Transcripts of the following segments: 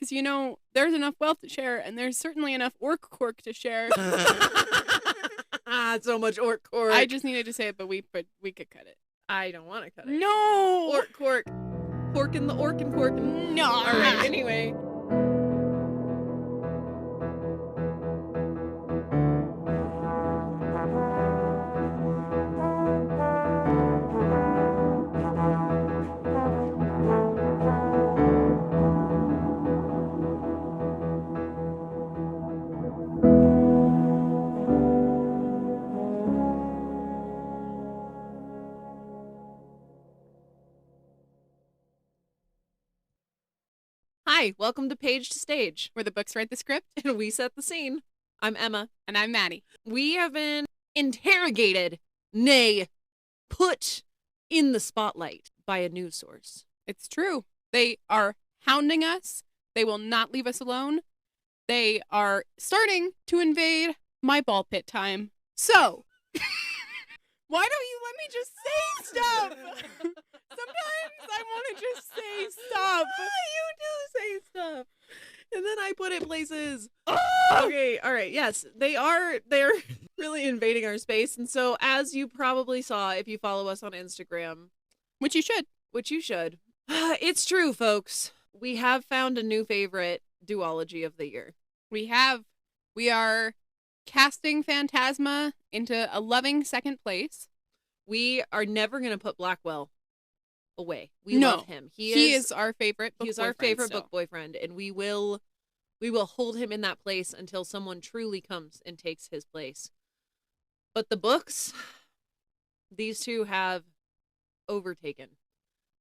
Because, there's enough wealth to share, and there's certainly enough orc cork to share. So much orc cork. I just needed to say it, but we could cut it. I don't want to cut it. No! Orc cork. Cork in the orc and cork. No! All right, anyway. Hi, welcome to Page to Stage, Where the books write the script. and we set the scene. I'm Emma. And I'm Maddie. We have been interrogated, nay, put in the spotlight by a news source. It's true. They are hounding us. They will not leave us alone. They are starting to invade my ball pit time. So, why don't you let me just say stuff? Sometimes I want to just say stuff. You do say stuff. And then I put it places. Oh! Okay, all right. Yes, they're really invading our space. And so, as you probably saw if you follow us on Instagram, Which you should. It's true, folks. We have found a new favorite duology of the year. We are casting Phantasma into a loving second place. We are never going to put Blackwell away. We No, love him. He is our favorite book He's our favorite still. book boyfriend, and we will hold him in that place until someone truly comes and takes his place. But the books, these two have overtaken.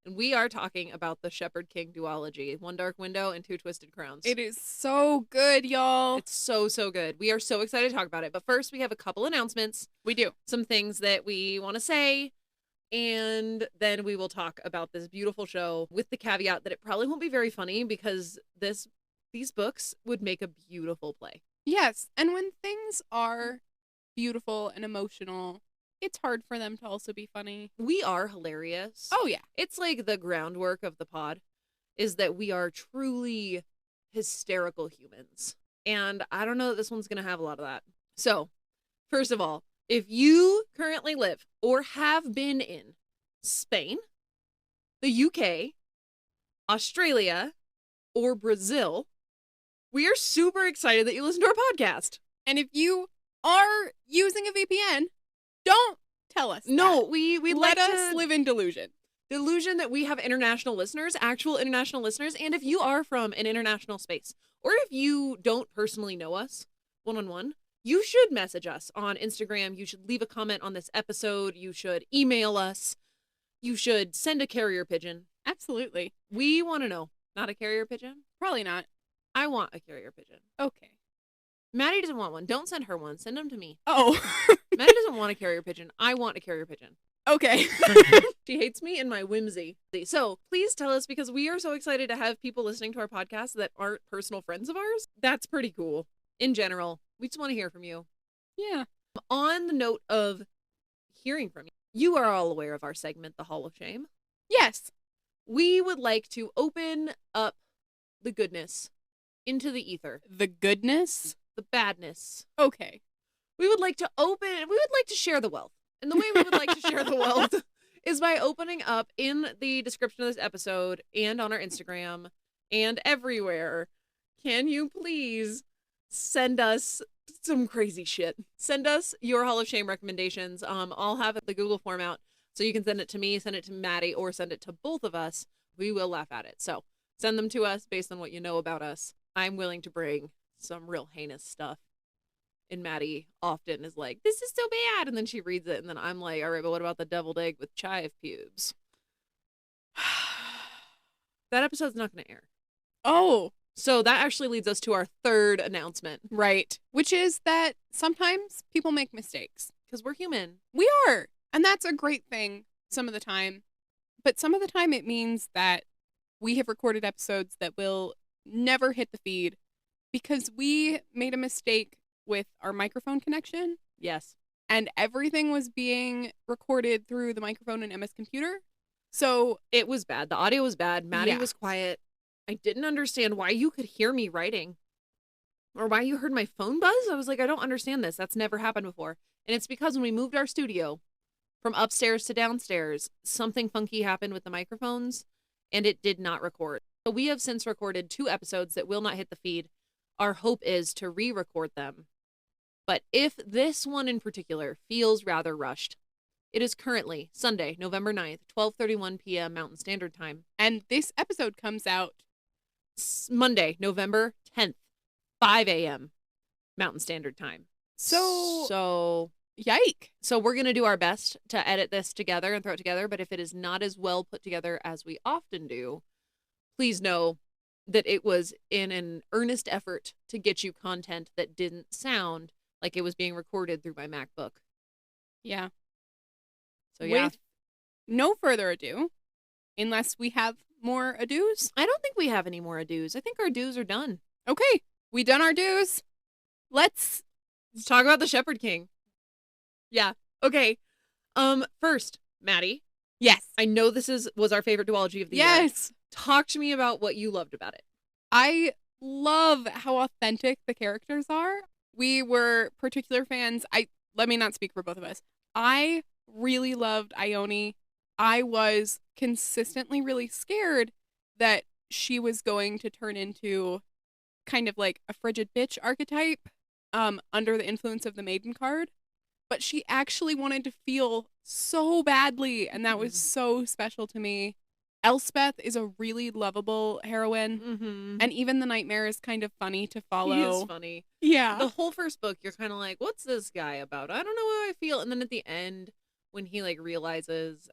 And we are talking about the Shepherd King duology, One Dark Window and Two Twisted Crowns. It is so good, y'all. It's so good. We are so excited to talk about it. But first, we have a couple announcements. We do. Some things that we want to say. And then we will talk about this beautiful show with the caveat that it probably won't be very funny because these books would make a beautiful play. Yes, and when things are beautiful and emotional, it's hard for them to also be funny. We are hilarious. Oh, yeah. It's like the groundwork of the pod is that we are truly hysterical humans. And I don't know that this one's going to have a lot of that. So, first of all, if you currently live or have been in Spain, the UK, Australia, or Brazil, we are super excited that you listen to our podcast. And if you are using a VPN, don't tell us No, that. we Let like us to live in delusion. Delusion that we have international listeners, actual international listeners, and if you are from an international space, or if you don't personally know us one-on-one, you should message us on Instagram. You should leave a comment on this episode. You should email us. You should send a carrier pigeon. Absolutely. We want to know. Not a carrier pigeon? Probably not. I want a carrier pigeon. Okay. Maddie doesn't want one. Don't send her one. Send them to me. Oh. Maddie doesn't want a carrier pigeon. I want a carrier pigeon. Okay. She hates me and my whimsy. So please tell us, because we are so excited to have people listening to our podcast that aren't personal friends of ours. That's pretty cool. In general, we just want to hear from you. Yeah. On the note of hearing from you, you are all aware of our segment, The Hall of Shame. Yes. We would like to open up the goodness into the ether. The goodness? The badness. Okay. We would like to share the wealth. And the way we would like to share the wealth is by opening up in the description of this episode and on our Instagram and everywhere. Can you please send us some crazy shit? Send us your Hall of Shame recommendations. I'll have the Google form out so you can send it to me, send it to Maddie, or send it to both of us. We will laugh at it. So send them to us based on what you know about us. I'm willing to bring some real heinous stuff. And Maddie often is like, this is so bad. And then she reads it. And then I'm like, all right, but what about the deviled egg with chive pubes? That episode's not going to air. Oh. So that actually leads us to our third announcement. Right. Which is that sometimes people make mistakes. Because we're human. We are. And that's a great thing some of the time. But some of the time it means that we have recorded episodes that will never hit the feed because we made a mistake with our microphone connection. Yes. And everything was being recorded through the microphone in Emma's computer. So it was bad. The audio was bad. Maddie was quiet. I didn't understand why you could hear me writing or why you heard my phone buzz. I was like, I don't understand this. That's never happened before. And it's because when we moved our studio from upstairs to downstairs, something funky happened with the microphones and it did not record. So we have since recorded 2 episodes that will not hit the feed. Our hope is to re-record them. But if this one in particular feels rather rushed, it is currently Sunday, November 9th, 12:31 p.m. Mountain Standard Time. And this episode comes out Monday, November 10th, 5 a.m. Mountain Standard Time. So yike. So we're going to do our best to edit this together and throw it together. But if it is not as well put together as we often do, please know that it was in an earnest effort to get you content that didn't sound like it was being recorded through my MacBook. Yeah. So yeah. With no further ado, unless we have more ados. I don't think we have any more ados. I think our dues are done. Okay, we done our dues. Let's talk about the Shepherd King. Yeah. Okay. First, Maddie. Yes. I know this was our favorite duology of the year. Yes. Talk to me about what you loved about it. I love how authentic the characters are. We were particular fans. Let me not speak for both of us. I really loved Ione. I was consistently really scared that she was going to turn into kind of like a frigid bitch archetype under the influence of the Maiden card. But she actually wanted to feel so badly, and that was so special to me. Elspeth is a really lovable heroine, and even the Nightmare is kind of funny to follow. He is funny. Yeah. The whole first book, you're kind of like, what's this guy about? I don't know how I feel. And then at the end, when he like realizes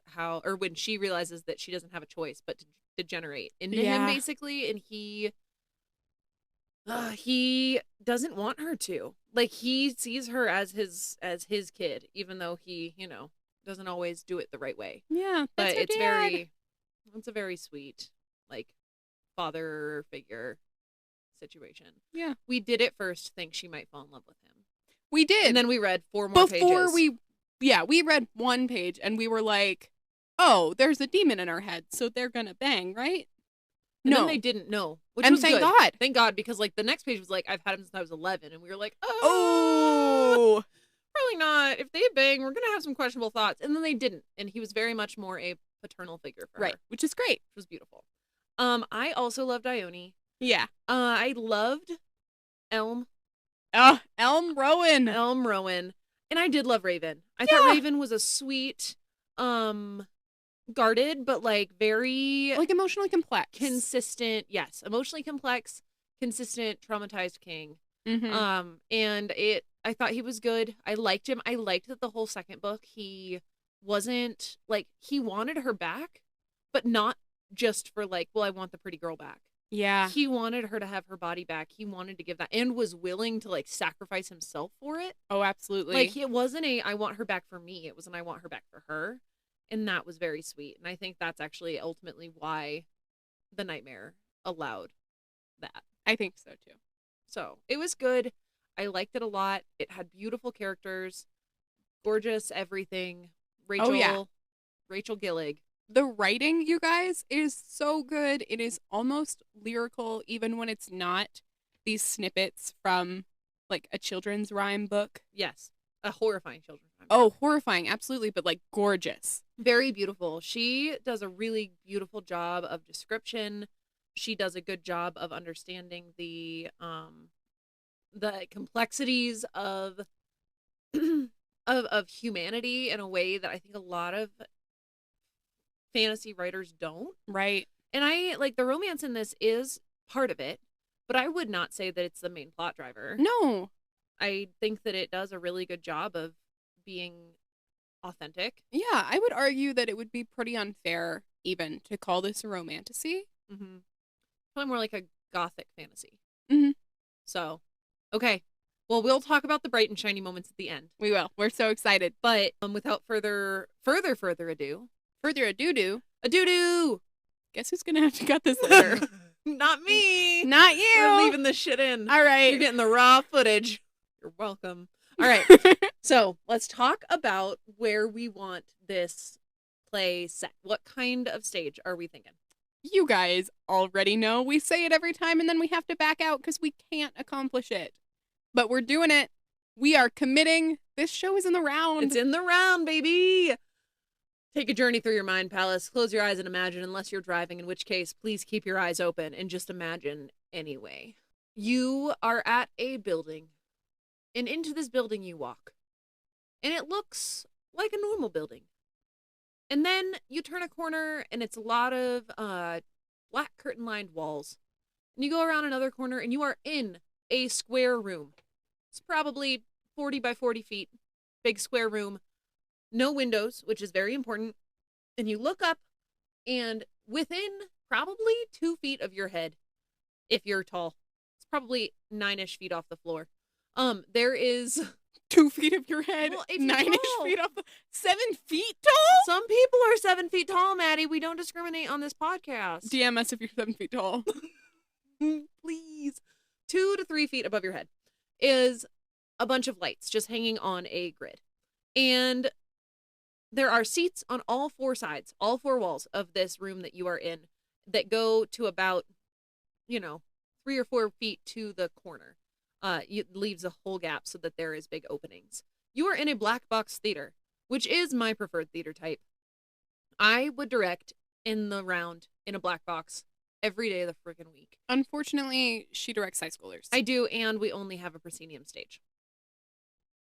when she realizes that she doesn't have a choice but to degenerate into him, basically, and he doesn't want her to. Like, he sees her as his kid, even though he, doesn't always do it the right way. Yeah, but it's a very sweet, like, father figure situation. Yeah. We did at first think she might fall in love with him. We did. And then we read 4 more pages. We read 1 page and we were like, oh, there's a demon in our head, so they're gonna bang, right? And then they didn't know. Which and was thank good. God. Thank God, because like the next page was like, I've had him since I was 11. And we were like, oh, probably not. If they bang, we're going to have some questionable thoughts. And then they didn't. And he was very much more a paternal figure for her. Which is great. Which was beautiful. I also loved Ione. Yeah. I loved Elm. Elm Rowan. Elm Rowan. And I did love Raven. I thought Raven was a sweet, guarded, but like very like emotionally complex, consistent. Yes, emotionally complex, consistent, traumatized king. And I thought he was good. I liked him. I liked that the whole second book he wasn't like, he wanted her back, but not just for like, well, I want the pretty girl back. Yeah, he wanted her to have her body back. He wanted to give that and was willing to like sacrifice himself for it. Oh, absolutely. Like, it wasn't I want her back for me. It was I want her back for her. And that was very sweet. And I think that's actually ultimately why the Nightmare allowed that. I think so, too. So, it was good. I liked it a lot. It had beautiful characters. Gorgeous everything. Rachel Gillig. The writing, you guys, is so good. It is almost lyrical, even when it's not these snippets from, like, a children's rhyme book. Yes. A horrifying children's rhyme book. Oh, horrifying, absolutely, but, like, gorgeous. Very beautiful. She does a really beautiful job of description. She does a good job of understanding the complexities of of humanity in a way that I think a lot of fantasy writers don't. Right. And I like the romance in this is part of it, but I would not say that it's the main plot driver. No. I think that it does a really good job of being authentic. Yeah, I would argue that it would be pretty unfair even to call this a romantasy. Probably more like a gothic fantasy. So, okay. Well, we'll talk about the bright and shiny moments at the end. We will. We're so excited. But without further ado. Guess who's gonna have to cut this later? Not me. Not you. We're leaving this shit in. All right. You're getting the raw footage. You're welcome. All right. So let's talk about where we want this play set. What kind of stage are we thinking? You guys already know. We say it every time and then we have to back out because we can't accomplish it. But we're doing it. We are committing. This show is in the round. It's in the round, baby. Take a journey through your mind palace. Close your eyes and imagine, unless you're driving, in which case, please keep your eyes open and just imagine anyway. You are at a building, and into this building you walk. And it looks like a normal building. And then you turn a corner, and it's a lot of black curtain-lined walls. And you go around another corner, and you are in a square room. It's probably 40 by 40 feet. Big square room. No windows, which is very important. And you look up, and within probably 2 feet of your head, if you're tall, it's probably 9-ish feet off the floor. There is 2 feet of your head, Well, if you're 9-ish tall. feet off the 7 feet tall? Some people are 7 feet tall, Maddie. We don't discriminate on this podcast. DM us if you're 7 feet tall. Please. 2 to 3 feet above your head is a bunch of lights just hanging on a grid. And there are seats on all 4 sides, all 4 walls of this room that you are in that go to about, 3 or 4 feet to the corner. It leaves a whole gap so that there is big openings. You are in a black box theater, which is my preferred theater type. I would direct in the round in a black box every day of the friggin' week. Unfortunately, she directs high schoolers. I do, and we only have a proscenium stage,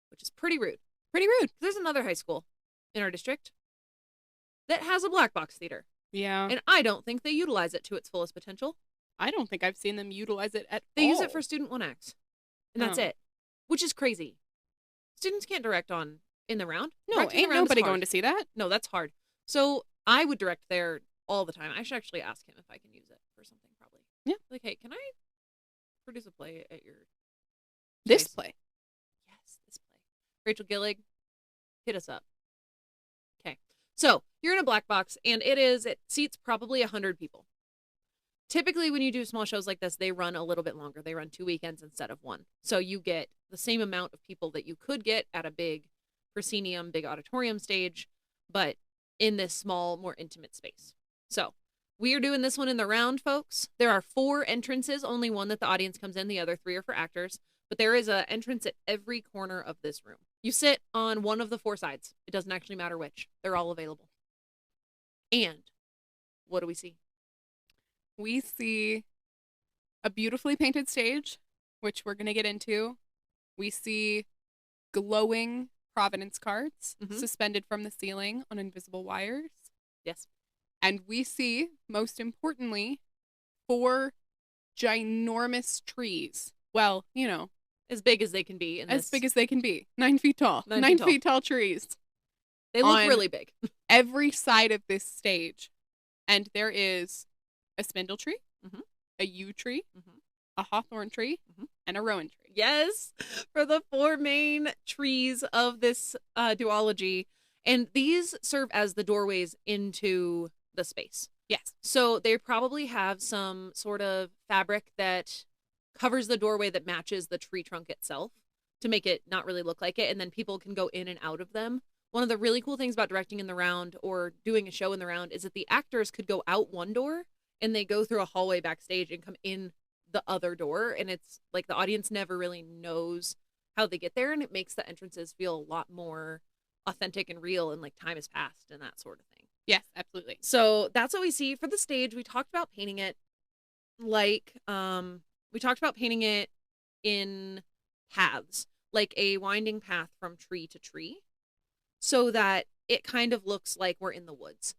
which is pretty rude. Pretty rude. There's another high school in our district that has a black box theater, Yeah. and I don't think they utilize it to its fullest potential. I don't think I've seen them utilize it at They all. use it for student 1X, and that's Oh. it, which is crazy. Students can't direct in the round. No, Directing in ain't the round is nobody hard. going to see that. No, that's hard. So I would direct there all the time. I should actually ask him if I can use it for something, probably. Yeah. Like, hey, can I produce a play at your This space? play. Yes, this play. Rachel Gillig, hit us up. Okay. So you're in a black box, and it seats probably 100 people. Typically, when you do small shows like this, they run a little bit longer. They run 2 weekends instead of 1. So you get the same amount of people that you could get at a big proscenium, big auditorium stage, but in this small, more intimate space. So we are doing this one in the round, folks. There are 4 entrances, only one that the audience comes in. The other 3 are for actors. But there is an entrance at every corner of this room. You sit on one of the 4 sides. It doesn't actually matter which. They're all available. And what do we see? We see a beautifully painted stage, which we're going to get into. We see glowing Providence cards Mhm. suspended from the ceiling on invisible wires. Yes. And we see, most importantly, 4 ginormous trees. Well, As big as they can be. as big as they can be. 9 feet tall. 9 feet feet tall trees. They look on- really big. Every side of this stage. And there is a spindle tree, Mhm. a yew tree, Mhm. a hawthorn tree, Mhm. and a rowan tree. Yes, for the 4 main trees of this duology. And these serve as the doorways into the space. Yes. So they probably have some sort of fabric that covers the doorway that matches the tree trunk itself to make it not really look like it. And then people can go in and out of them. One of the really cool things about directing in the round or doing a show in the round is that the actors could go out one door and they go through a hallway backstage and come in the other door. And it's like the audience never really knows how they get there. And it makes the entrances feel a lot more authentic and real and like time has passed and that sort of thing. Yes, absolutely. So that's what we see for the stage. We talked about painting it in paths, like a winding path from tree to tree, so that it kind of looks like we're in the woods.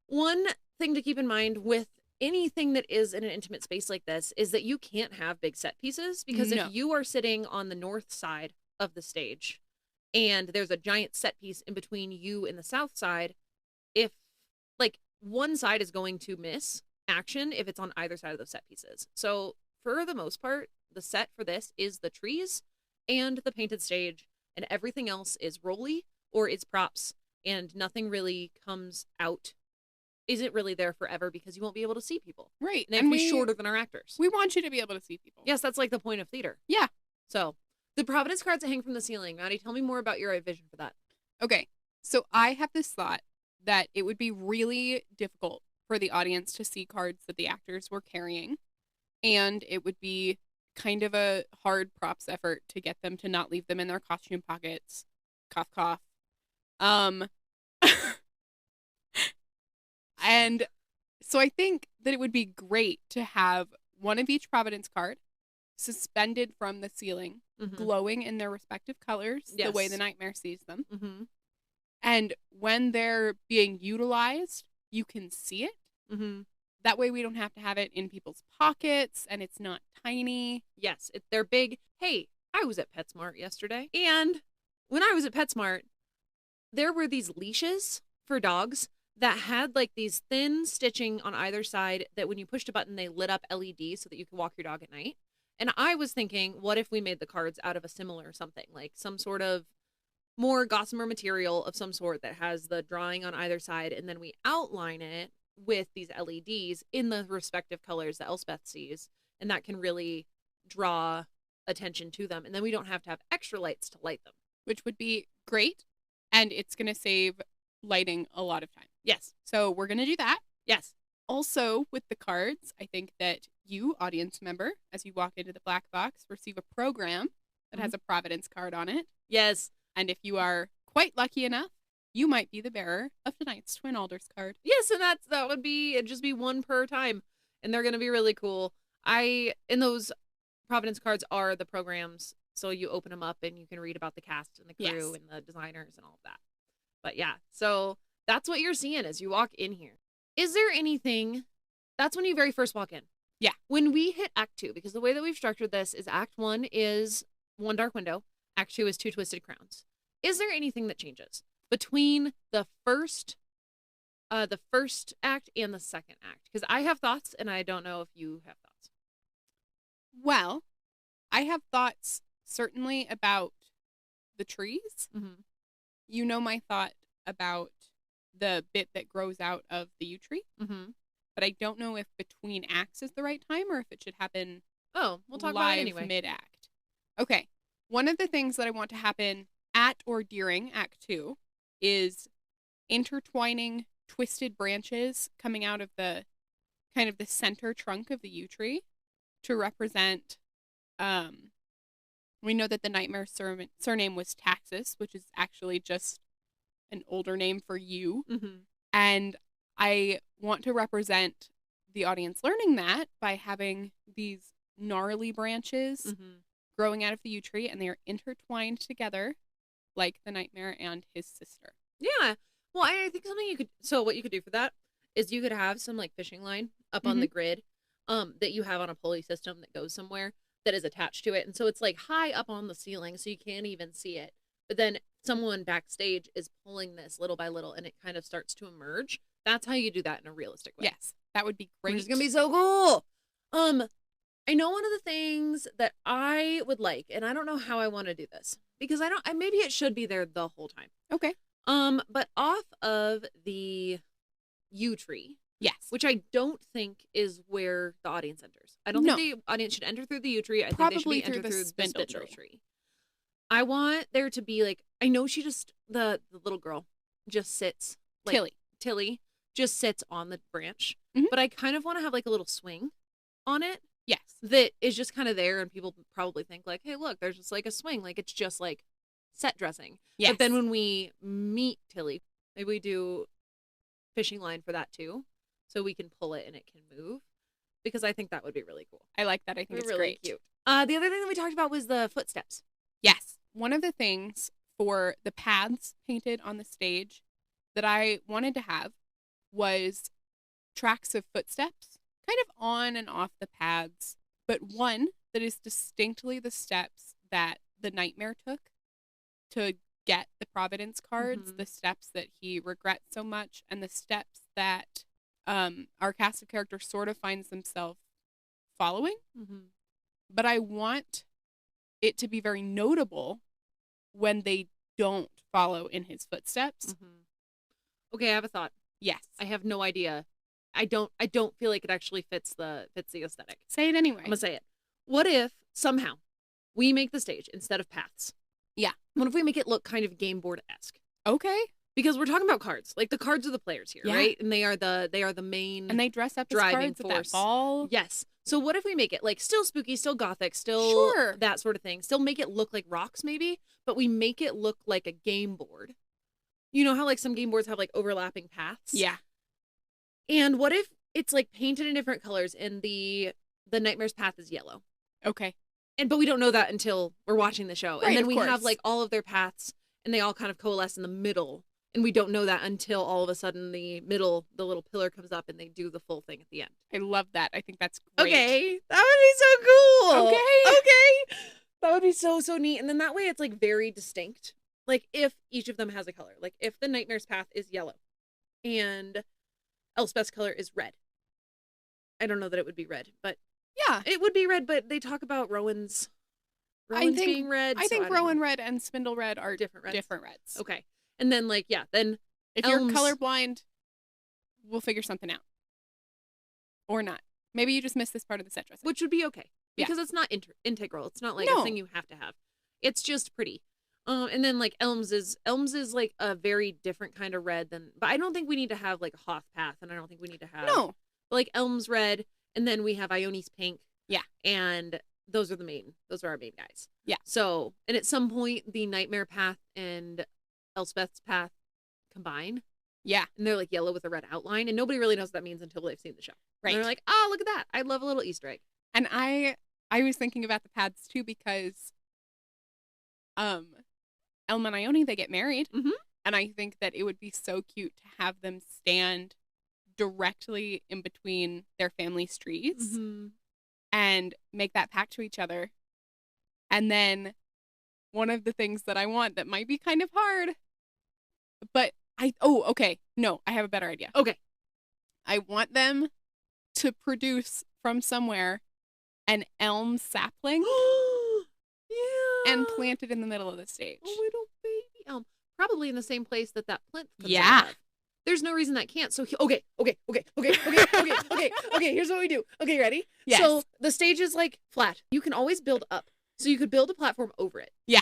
One thing to keep in mind with anything that is in an intimate space like this is that you can't have big set pieces, because No. if you are sitting on the north side of the stage and there's a giant set piece in between you and the south side, if like one side is going to miss action if it's on either side of those set pieces. So for the most part, the set for this is the trees and the painted stage, and everything else is rolly or is props, and nothing really comes out, isn't really there forever, because you won't be able to see people. Right. And they have to be shorter than our actors. We want you to be able to see people. Yes, that's like the point of theater. Yeah. So the Providence cards that hang from the ceiling. Maddie, tell me more about your vision for that. Okay. So I have this thought that it would be really difficult for the audience to see cards that the actors were carrying. And it would be kind of a hard props effort to get them to not leave them in their costume pockets. Cough, cough. And so I think that it would be great to have one of each Providence card suspended from the ceiling, glowing in their respective colors, the way the Nightmare sees them. And when they're being utilized, you can see it. That way we don't have to have it in people's pockets and it's not tiny. Yes, they're big. Hey, I was at PetSmart yesterday. And when I was at PetSmart, there were these leashes for dogs that had like these thin stitching on either side that when you pushed a button, they lit up LED so that you could walk your dog at night. And I was thinking, what if we made the cards out of a similar something, like some sort of more gossamer material of some sort that has the drawing on either side, and then we outline it with these LEDs in the respective colors that Elspeth sees, and that can really draw attention to them. And then we don't have to have extra lights to light them. Which would be great, and it's going to save lighting a lot of time. Yes. So we're going to do that. Yes. Also, with the cards, I think that you, audience member, as you walk into the black box, receive a program that has a Providence card on it. Yes. And if you are quite lucky enough, you might be the bearer of tonight's Twin Alders card. Yes, and that would be, it'd just be one per time, and they're going to be really cool. And those Providence cards are the programs, so you open them up and you can read about the cast and the crew and the designers and all of that. But yeah, so that's what you're seeing as you walk in here. Is there anything, that's when you very first walk in. Yeah. When we hit Act 2, because the way that we've structured this is Act 1 is One Dark Window, Act 2 is Two Twisted Crowns. Is there anything that changes between the first act and the second act? Because I have thoughts, and I don't know if you have thoughts. Well, I have thoughts certainly about the trees. You know my thought about the bit that grows out of the yew tree. But I don't know if between acts is the right time or if it should happen we'll talk about it anyway. Mid-act. Okay. One of the things that I want to happen at or during Act 2 is intertwining twisted branches coming out of the kind of the center trunk of the yew tree to represent, we know that the Nightmare surname was Taxus, which is actually just an older name for yew. And I want to represent the audience learning that by having these gnarly branches growing out of the yew tree, and they are intertwined together like the Nightmare and his sister. Yeah. Well, I think what you could do for that is you could have some like fishing line up on the grid that you have on a pulley system that goes somewhere that is attached to it. And so it's like high up on the ceiling so you can't even see it. But then someone backstage is pulling this little by little and it kind of starts to emerge. That's how you do that in a realistic way. Yes, that would be great. It's going to be so cool. I know one of the things that I would like, and I don't know how I want to do this because maybe it should be there the whole time. Okay. But off of the yew tree. Yes. Which I don't think is where the audience enters. I don't think the audience should enter through the yew tree. I think they should enter through the spindle tree. I want there to be like, I know the little girl just sits. Like, Tilly just sits on the branch. But I kind of want to have like a little swing on it. Yes. That is just kind of there, and people probably think like, hey, look, there's just like a swing. Like it's just like set dressing. Yes. But then when we meet Tilly, maybe we do fishing line for that too. So we can pull it and it can move. Because I think that would be really cool. I like that. I think it's really great. Cute. The other thing that we talked about was the footsteps. Yes. One of the things for the paths painted on the stage that I wanted to have was tracks of footsteps, kind of on and off the paths, but one that is distinctly the steps that the Nightmare took to get the Providence cards, the steps that he regrets so much, and the steps that our cast of characters sort of finds themselves following. But I want it to be very notable when they don't follow in his footsteps. Okay, I have a thought. Yes. I have no idea. I don't feel like it actually fits the aesthetic. Say it anyway. I'm gonna say it. What if somehow we make the stage instead of paths? Yeah. What if we make it look kind of game board-esque? Okay. Because we're talking about cards. Like, the cards are the players here, Yeah. right? And they are the main And they dress up as driving cards at force. that ball. Yes. So what if we make it like still spooky, still gothic, still Sure. that sort of thing. Still make it look like rocks maybe, but we make it look like a game board. You know how like some game boards have like overlapping paths? Yeah. And what if it's like painted in different colors and the Nightmare's path is yellow? Okay. But we don't know that until we're watching the show. Right, And then of we course. have like all of their paths and they all kind of coalesce in the middle. And we don't know that until all of a sudden the little pillar comes up and they do the full thing at the end. I love that. I think that's great. Okay. That would be so cool. Okay. Okay. That would be so, so neat. And then that way it's like very distinct. Like if each of them has a color. Like if the Nightmare's path is yellow and Elspeth's color is red. I don't know that it would be red, but Yeah. it would be red, but they talk about Rowan's being red. I so think don't Rowan know. Red and Spindle Red are Different reds. different reds. Okay. And then like, yeah, then If Elms- you're colorblind, we'll figure something out. Or not. Maybe you just missed this part of the set dressing. which would be okay Yeah. because it's not integral. It's not like No. a thing you have to have. It's just pretty. And then like Elms is like a very different kind of red than. But I don't think we need to have like a Hoth path, and I don't think we need to have No. like Elms red, and then we have Ione's pink. Yeah. And those are our main guys. Yeah. So and at some point the Nightmare path and Elspeth's path combine, Yeah. and they're like yellow with a red outline, and nobody really knows what that means until they've seen the show. Right. And they're like, oh, look at that! I love a little Easter egg. And I was thinking about the paths too because Elma and Ione, they get married. Mhm. And I think that it would be so cute to have them stand directly in between their family's trees Mm-hmm. and make that pact to each other. And then one of the things that I want that might be kind of hard, but okay. No, I have a better idea. Okay. I want them to produce from somewhere an elm sapling Yeah. and plant it in the middle of the stage. a little baby elm, probably in the same place that plinth comes Yeah. out of. There's no reason that can't. So okay. Here's what we do. Okay, ready? Yes. So the stage is like flat. You can always build up. So you could build a platform over it. Yeah.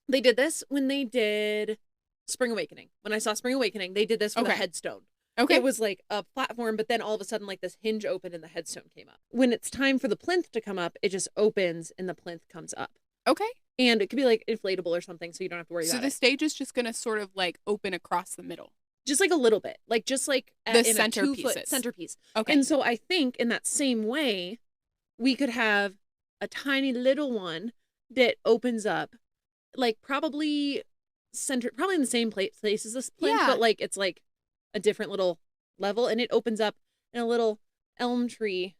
They did this when they did Spring Awakening. When I saw Spring Awakening, they did this for the Okay. headstone. Okay. It was like a platform, but then all of a sudden, like this hinge opened and the headstone came up. When it's time for the plinth to come up, it just opens and the plinth comes up. Okay. And it could be like inflatable or something, so you don't have to worry So about the it. stage is just going to sort of like open across the middle. Just like a little bit, like just like The in a 2 foot centerpieces. centerpiece. Okay. And so I think in that same way, we could have a tiny little one that opens up, like probably in the same place as this plinth, Yeah. but like it's like a different little level, and it opens up and a little elm tree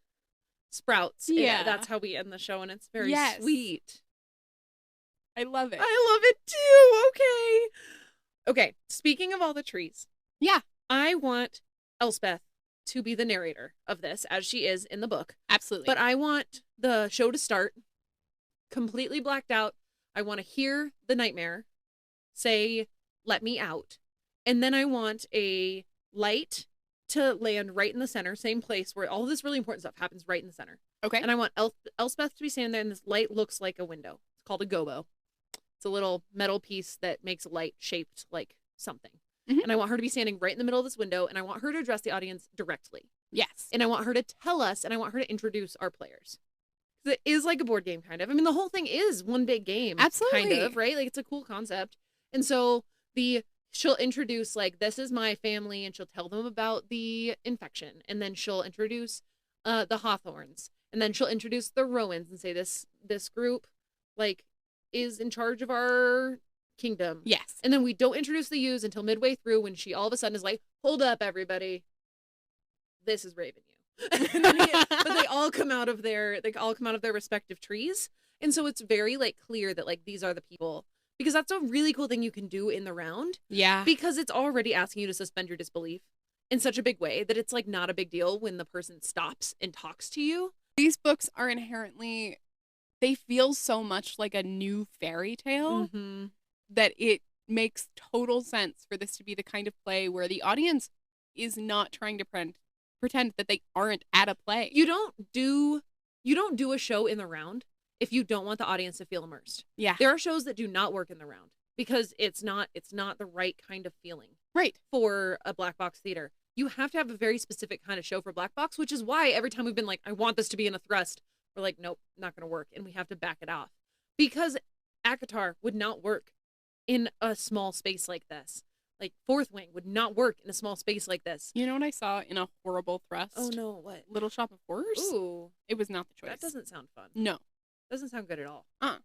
sprouts. Yeah. That's how we end the show, and it's very Yes. sweet. I love it. I love it too. Okay, speaking of all the trees. Yeah. I want Elspeth to be the narrator of this, as she is in the book. Absolutely. But I want the show to start completely blacked out. I want to hear the nightmare say, "Let me out." And then I want a light to land right in the center, same place where all this really important stuff happens, right in the center. okay. And I want Elspeth to be standing there, and this light looks like a window. It's called a gobo. It's a little metal piece that makes a light shaped like something. Mhm. And I want her to be standing right in the middle of this window, and I want her to address the audience directly. Yes. And I want her to tell us, and I want her to introduce our players. 'Cause it is like a board game, kind of. I mean, the whole thing is one big game. Absolutely. Kind of, right? Like, it's a cool concept. And so she'll introduce, like, this is my family, and she'll tell them about the infection. And then she'll introduce the Hawthorns. And then she'll introduce the Rowans and say, this group, like, is in charge of our kingdom. Yes. And then we don't introduce the U's until midway through, when she all of a sudden is like, hold up, everybody. This is Raven U. And then but they all come out of their respective trees. And so it's very like clear that like these are the people, because that's a really cool thing you can do in the round, Yeah. because it's already asking you to suspend your disbelief in such a big way that it's like not a big deal when the person stops and talks to you. These books are inherently, they feel so much like a new fairy tale Mm-hmm. that it makes total sense for this to be the kind of play where the audience is not trying to pretend that they aren't at a play. You don't do a show in the round if you don't want the audience to feel immersed. Yeah. There are shows that do not work in the round because it's not the right kind of feeling. Right. for a black box theater. You have to have a very specific kind of show for black box, which is why every time we've been like, I want this to be in a thrust, we're like, nope, not going to work. And we have to back it off because ACOTAR would not work in a small space like this. Like Fourth Wing would not work in a small space like this. You know what I saw in a horrible thrust? Oh no, what? Little Shop of Horrors? Ooh. It was not the choice. That doesn't sound fun. No. Doesn't sound good at all. I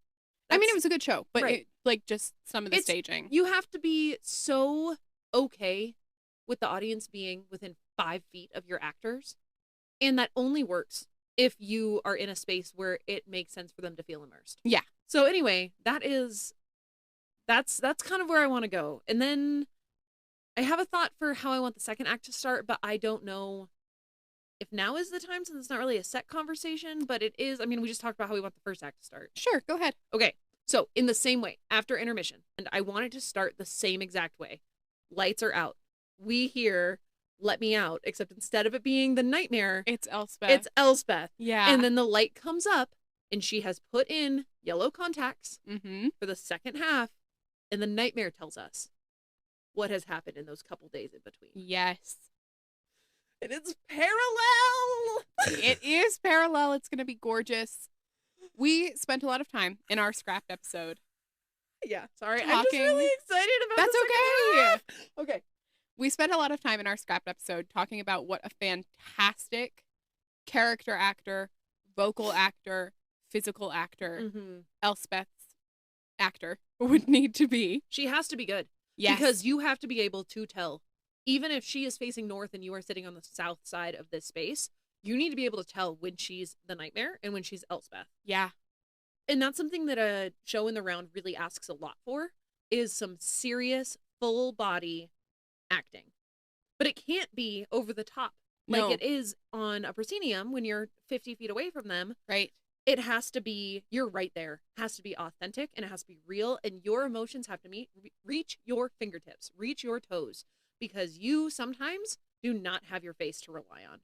mean, it was a good show, but right. just some of the staging. You have to be so okay with the audience being within 5 feet of your actors. And that only works if you are in a space where it makes sense for them to feel immersed. Yeah. So anyway, that's kind of where I want to go. And then I have a thought for how I want the second act to start, but I don't know if now is the time since it's not really a set conversation, but it is. I mean, we just talked about how we want the first act to start. Sure, go ahead. Okay. So in the same way, after intermission, and I want it to start the same exact way. Lights are out. We hear "Let Me Out," except instead of it being the nightmare, It's Elspeth. it's Elspeth. Yeah. And then the light comes up, and she has put in yellow contacts for the second half, and the nightmare tells us what has happened in those couple days in between. Yes. And it's parallel. It is parallel. It's going to be gorgeous. We spent a lot of time in our scrapped episode. Yeah, sorry. I'm Talking. just really excited about That's the second okay. half. Okay. We spent a lot of time in our scrapped episode talking about what a fantastic character actor, vocal actor, physical actor, Elspeth's actor would need to be. She has to be good. Yes. Because you have to be able to tell. Even if she is facing north and you are sitting on the south side of this space, you need to be able to tell when she's the nightmare and when she's Elspeth. Yeah. And that's something that a show in the round really asks a lot for, is some serious full body acting. But it can't be over the top like No. it is on a proscenium when you're 50 feet away from them. Right. It has to be, you're right there. It has to be authentic and it has to be real, and your emotions have to reach your fingertips, reach your toes, because you sometimes do not have your face to rely on.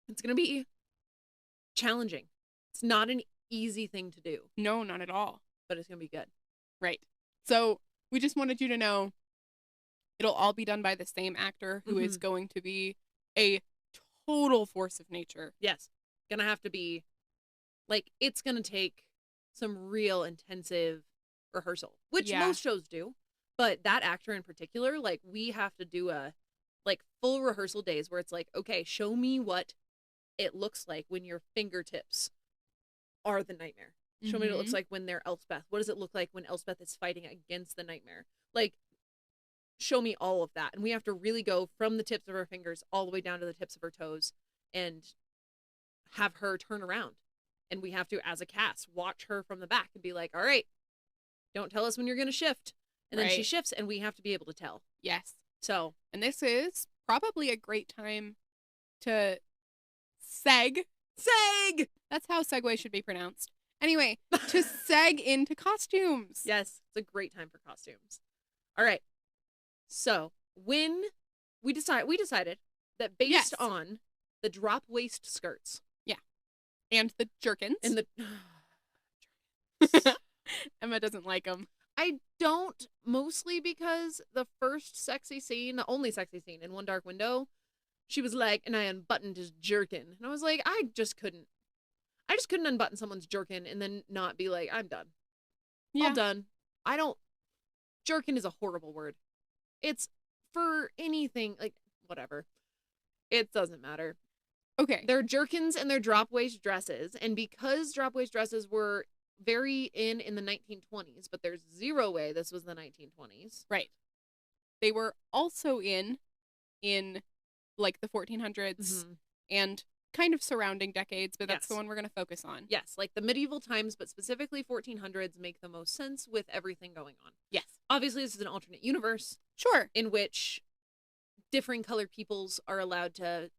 It's going to be challenging. It's not an easy thing to do. No, not at all. But it's going to be good. Right. So we just wanted you to know it'll all be done by the same actor who is going to be a total force of nature. Yes. Gonna have to be, like, it's gonna take some real intensive rehearsal, which most shows do. But that actor in particular, like, we have to do full rehearsal days where it's like, okay, show me what it looks like when your fingertips are the nightmare. Show me what it looks like when they're Elspeth. What does it look like when Elspeth is fighting against the nightmare? Like, show me all of that. And we have to really go from the tips of her fingers all the way down to the tips of her toes and have her turn around. And we have to, as a cast, watch her from the back and be like, all right, don't tell us when you're going to shift. And then she shifts and we have to be able to tell. Yes. So. And this is probably a great time to seg. That's how segue should be pronounced. Anyway, to seg into costumes. Yes, it's a great time for costumes. All right. So when we decided that based on the drop waist skirts. Yeah. And the jerkins. And the Emma doesn't like them. I don't, mostly because the first sexy scene, the only sexy scene in One Dark Window, she was like, and I unbuttoned his jerkin. And I was like, I just couldn't unbutton someone's jerkin and then not be like, I'm done. Yeah. All done. Jerkin is a horrible word. It's for anything, like, whatever. It doesn't matter. Okay. They're jerkins and they're drop waist dresses. And because drop waist dresses were very in the 1920s, but there's zero way this was the 1920s. Right. They were also in like the 1400s and kind of surrounding decades, but that's the one we're going to focus on. Yes, like the medieval times, but specifically 1400s make the most sense with everything going on. Yes. Obviously, this is an alternate universe. Sure. In which differing colored peoples are allowed to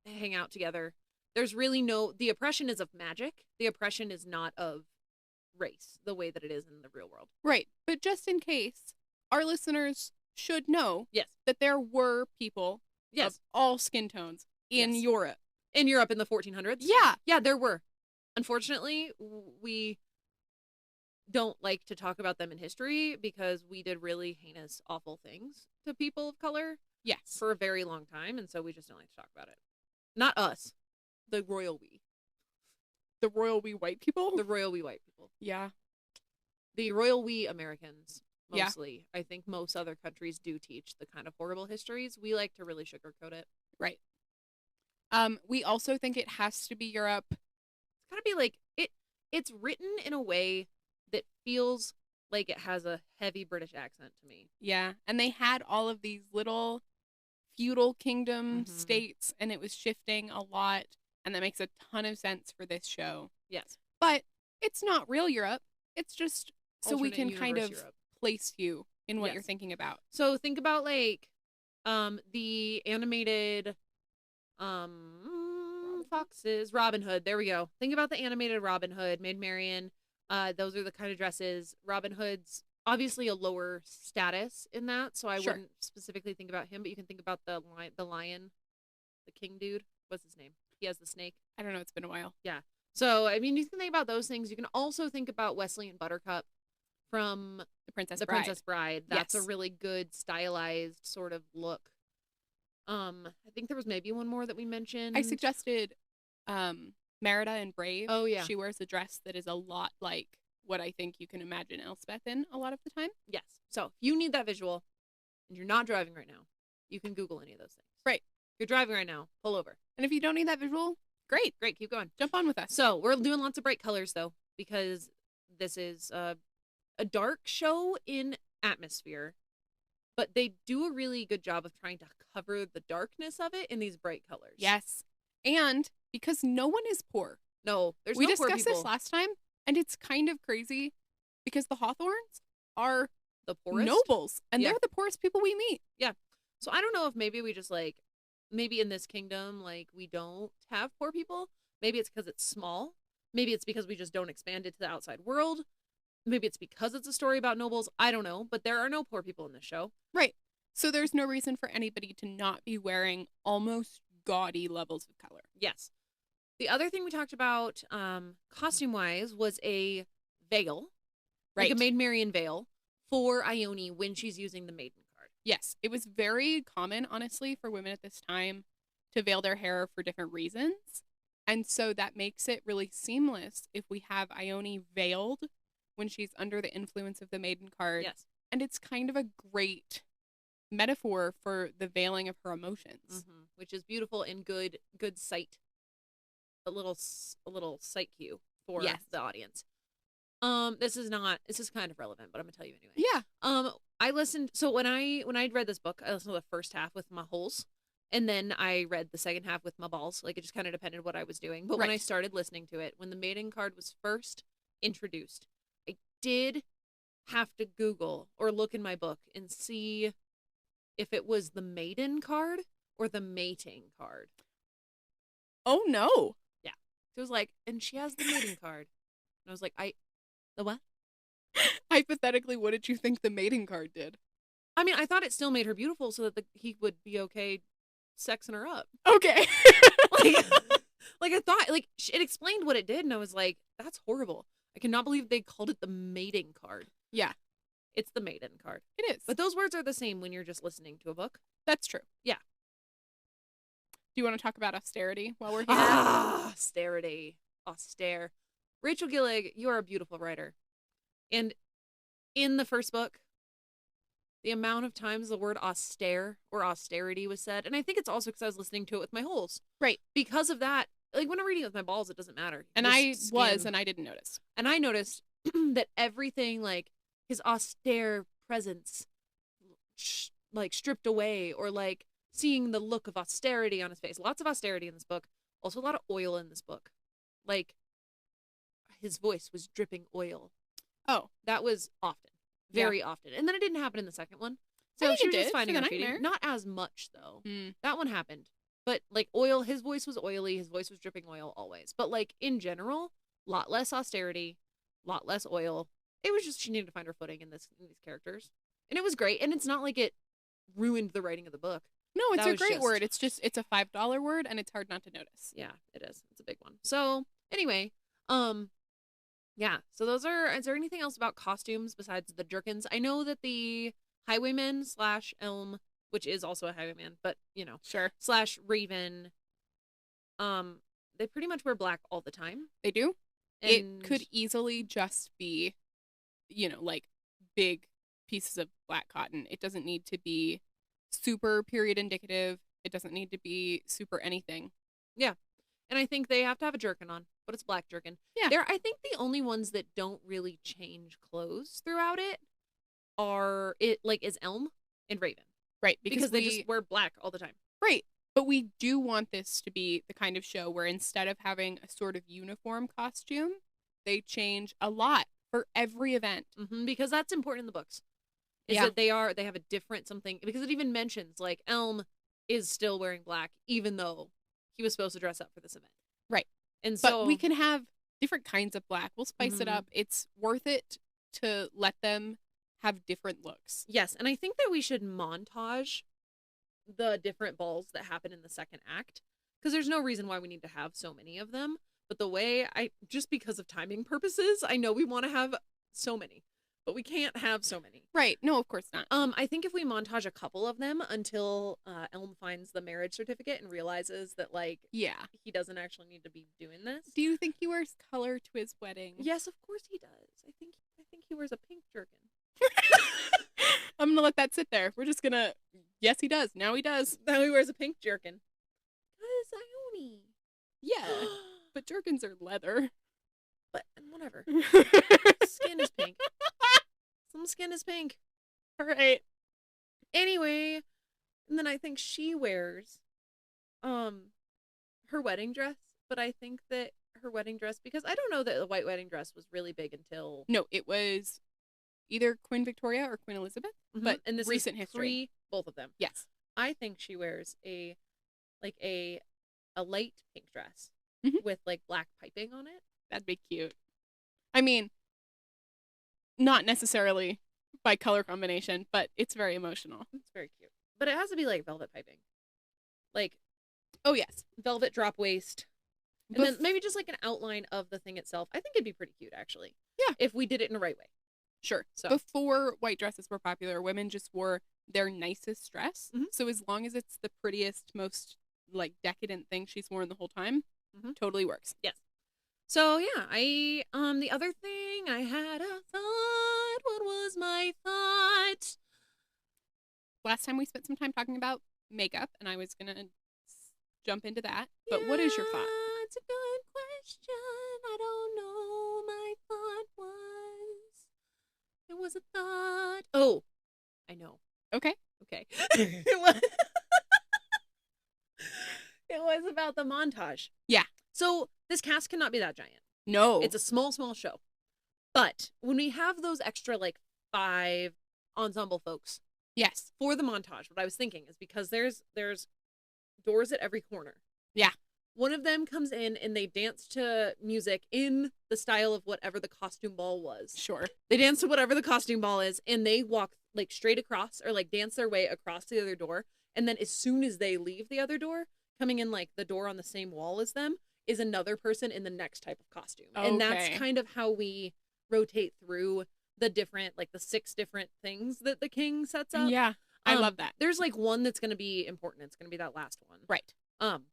hang out together. There's really the oppression is of magic. The oppression is not of race, the way that it is in the real world. Right. But just in case, our listeners should know that there were people of all skin tones in Europe. In Europe in the 1400s? Yeah. Yeah, there were. Unfortunately, don't like to talk about them in history because we did really heinous, awful things to people of color Yes. for a very long time, and so we just don't like to talk about it. Not us, the royal we. The royal we white people? The royal we white people. Yeah. The royal we Americans, Yeah. mostly. I think most other countries do teach the kind of horrible histories. We like to really sugarcoat it. Right. We also think it has to be Europe. It's gotta be like it's written in a way that feels like it has a heavy British accent to me. Yeah. And they had all of these little feudal kingdom Mhm. states, and it was shifting a lot. And that makes a ton of sense for this show. Yes. But it's not real Europe. It's just so we Alternate can kind of universe Europe. place you in what Yes. you're thinking about. So think about like the animated foxes, Robin Hood. There we go. Think about the animated Robin Hood, Maid Marian. Those are the kind of dresses. Robin Hood's obviously a lower status in that, so I Sure. wouldn't specifically think about him, but you can think about the lion, the king dude. What's his name? He has the snake. I don't know. It's been a while. So, I mean, you can think about those things. You can also think about Wesley and Buttercup from The Princess The Bride. Princess Bride. That's Yes. a really good stylized sort of look. I think there was maybe one more that we mentioned. I suggested Merida in Brave. Oh, yeah. She wears a dress that is a lot like what I think you can imagine Elspeth in a lot of the time. Yes. So, if you need that visual and you're not driving right now, you can Google any of those things. Right. If you're driving right now, pull over. And if you don't need that visual, great. Great, keep going. Jump on with us. So, we're doing lots of bright colors, though, because this is a dark show in atmosphere, but they do a really good job of trying to cover the darkness of it in these bright colors. Yes. And because no one is poor. No, there's We no poor discussed people. this last time, and it's kind of crazy because the Hawthorns are The poorest. nobles, and Yeah. they're the poorest people we meet. So I don't know if maybe we just like, maybe in this kingdom, like we don't have poor people. Maybe it's because it's small. Maybe it's because we just don't expand it to the outside world. Maybe it's because it's a story about nobles. I don't know, but there are no poor people in this show. Right. So there's no reason for anybody to not be wearing almost gaudy levels of color. Yes. The other thing we talked about, costume wise, was a veil, like a Maid Marian veil for Ione when she's using the maiden card. Yes, it was very common, honestly, for women at this time to veil their hair for different reasons. And so that makes it really seamless if we have Ione veiled when she's under the influence of the maiden card. Yes. And it's kind of a great metaphor for the veiling of her emotions. Which is beautiful and good sight. A little sight cue for Yes. the audience. This is kind of relevant, but I'm gonna tell you anyway. Yeah. I listened. So when I'd read this book, I listened to the first half with my holes, and then I read the second half with my balls. Like it just kind of depended what I was doing. But when I Right. started listening to it, when the maiden card was first introduced, I did have to Google or look in my book and see if it was the maiden card or the mating card. Oh, no. So it was like, and she has the mating card, and I was like, the what? Hypothetically, what did you think the mating card did? I mean, I thought it still made her beautiful so that he would be okay sexing her up. Okay. Like I thought, like it explained what it did, and I was like, that's horrible. I cannot believe they called it the mating card. Yeah. It's the maiden card. It is. But those words are the same when you're just listening to a book. That's true. Yeah. Do you want to talk about austerity while we're here? Austerity. Austere. Rachel Gillig, you are a beautiful writer. And in the first book, the amount of times the word austere or austerity was said, and I think it's also because I was listening to it with my holes. Right. Because of that, like when I'm reading it with my balls, it doesn't matter. You And just skim. and I didn't notice. And I noticed that everything, like his austere presence, like stripped away, or like seeing the look of austerity on his face. Lots of austerity in this book. Also a lot of oil in this book. Like his voice was dripping oil. Oh. That was often. Very often. And then it didn't happen in the second one. So think she it was just did finding for the her feeding. nightmare. Not as much though. Hmm. That one happened. But like oil, his voice was oily, his voice was dripping oil always. But like in general, lot less austerity, lot less oil. It was just she needed to find her footing in these characters. And it was great. And it's not like it ruined the writing of the book. No, it's That a was great just- word. It's a $5 word, and it's hard not to notice. Yeah, it is. It's a big one. So anyway, Yeah. So those are. Is there anything else about costumes besides the jerkins? I know that the highwayman slash elm, which is also a highwayman, but Sure. slash raven, they pretty much wear black all the time. They do. And It could easily just be, like big pieces of black cotton. It doesn't need to be super period indicative. It doesn't need to be super anything. Yeah. And I think they have to have a jerkin on, but it's black jerkin. Yeah. They're, I think, the only ones that don't really change clothes throughout it is Elm and Raven. Right. Because they just wear black all the time. Right. But we do want this to be the kind of show where instead of having a sort of uniform costume, they change a lot for every event. Because that's important in the books. That they have a different something, because it even mentions like Elm is still wearing black even though he was supposed to dress up for this event. Right. And so we can have different kinds of black. We'll spice it up. It's worth it to let them have different looks. Yes, and I think that we should montage the different balls that happen in the second act, because there's no reason why we need to have so many of them. But just because of timing purposes, I know we want to have so many, but we can't have so many. Right. No, of course not. I think if we montage a couple of them until Elm finds the marriage certificate and realizes that, he doesn't actually need to be doing this. Do you think he wears color to his wedding? Yes, of course he does. I think he wears a pink jerkin. I'm gonna let that sit there. We're just gonna. Yes, he does. Now he does. Now he wears a pink jerkin. Cause Ione. Yeah, but jerkins are leather. But whatever. Skin is pink. Some skin is pink. All right. Anyway, and then I think she wears, her wedding dress. But I think that her wedding dress, because I don't know that the white wedding dress was really big until. No, it was either Queen Victoria or Queen Elizabeth, but and this recent is history. Both of them. Yes. I think she wears a light pink dress with black piping on it. That'd be cute. I mean, not necessarily by color combination, but it's very emotional. It's very cute. But it has to be velvet piping. Oh yes, velvet drop waist. And then maybe just an outline of the thing itself. I think it'd be pretty cute, actually. Yeah. If we did it in the right way. Sure. So before white dresses were popular, women just wore their nicest dress. So as long as it's the prettiest, most decadent thing she's worn the whole time, totally works. Yes. So yeah, the other thing I had a thought. What was my thought? Last time we spent some time talking about makeup, and I was gonna jump into that. But what is your thought? It's a good question. I don't know. My thought was. It was a thought. Oh, I know. Okay. It was. It was about the montage. Yeah. So this cast cannot be that giant. No. It's a small show. But when we have those extra 5 ensemble folks. Yes. For the montage, what I was thinking is because there's doors at every corner. Yeah. One of them comes in and they dance to music in the style of whatever the costume ball was. Sure. They dance to whatever the costume ball is, and they walk straight across or dance their way across the other door. And then as soon as they leave the other door, coming in the door on the same wall as them is another person in the next type of costume. Okay. And that's kind of how we rotate through the different, the 6 different things that the king sets up. Yeah. I love that. There's one that's going to be important. It's going to be that last one. Right.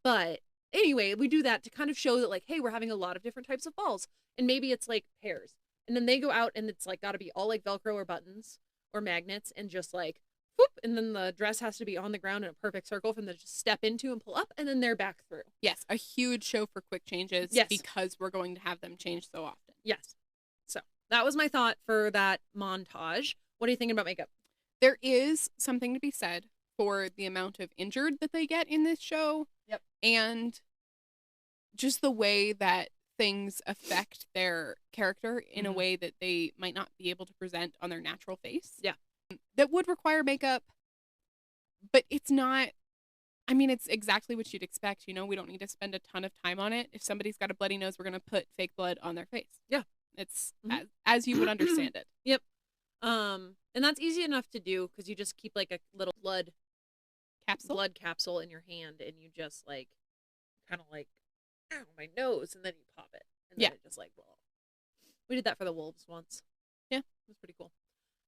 But anyway, we do that to kind of show that hey, we're having a lot of different types of balls. And maybe it's pairs. And then they go out and it's got to be all Velcro or buttons or magnets and just whoop. And then the dress has to be on the ground in a perfect circle for them to just step into and pull up. And then they're back through. Yes. A huge show for quick changes. Yes. Because we're going to have them change so often. Yes. So that was my thought for that montage. What are you thinking about makeup? There is something to be said for the amount of injured that they get in this show. Yep. And just the way that things affect their character in a way that they might not be able to present on their natural face. Yeah. That would require makeup, but it's not, it's exactly what you'd expect. We don't need to spend a ton of time on it. If somebody's got a bloody nose, we're going to put fake blood on their face. Yeah. It's as you would understand it. Yep. And that's easy enough to do because you just keep a little blood capsule in your hand and you just kind of ow, my nose, and then you pop it. And then it just blah. We did that for the wolves once. Yeah. It was pretty cool.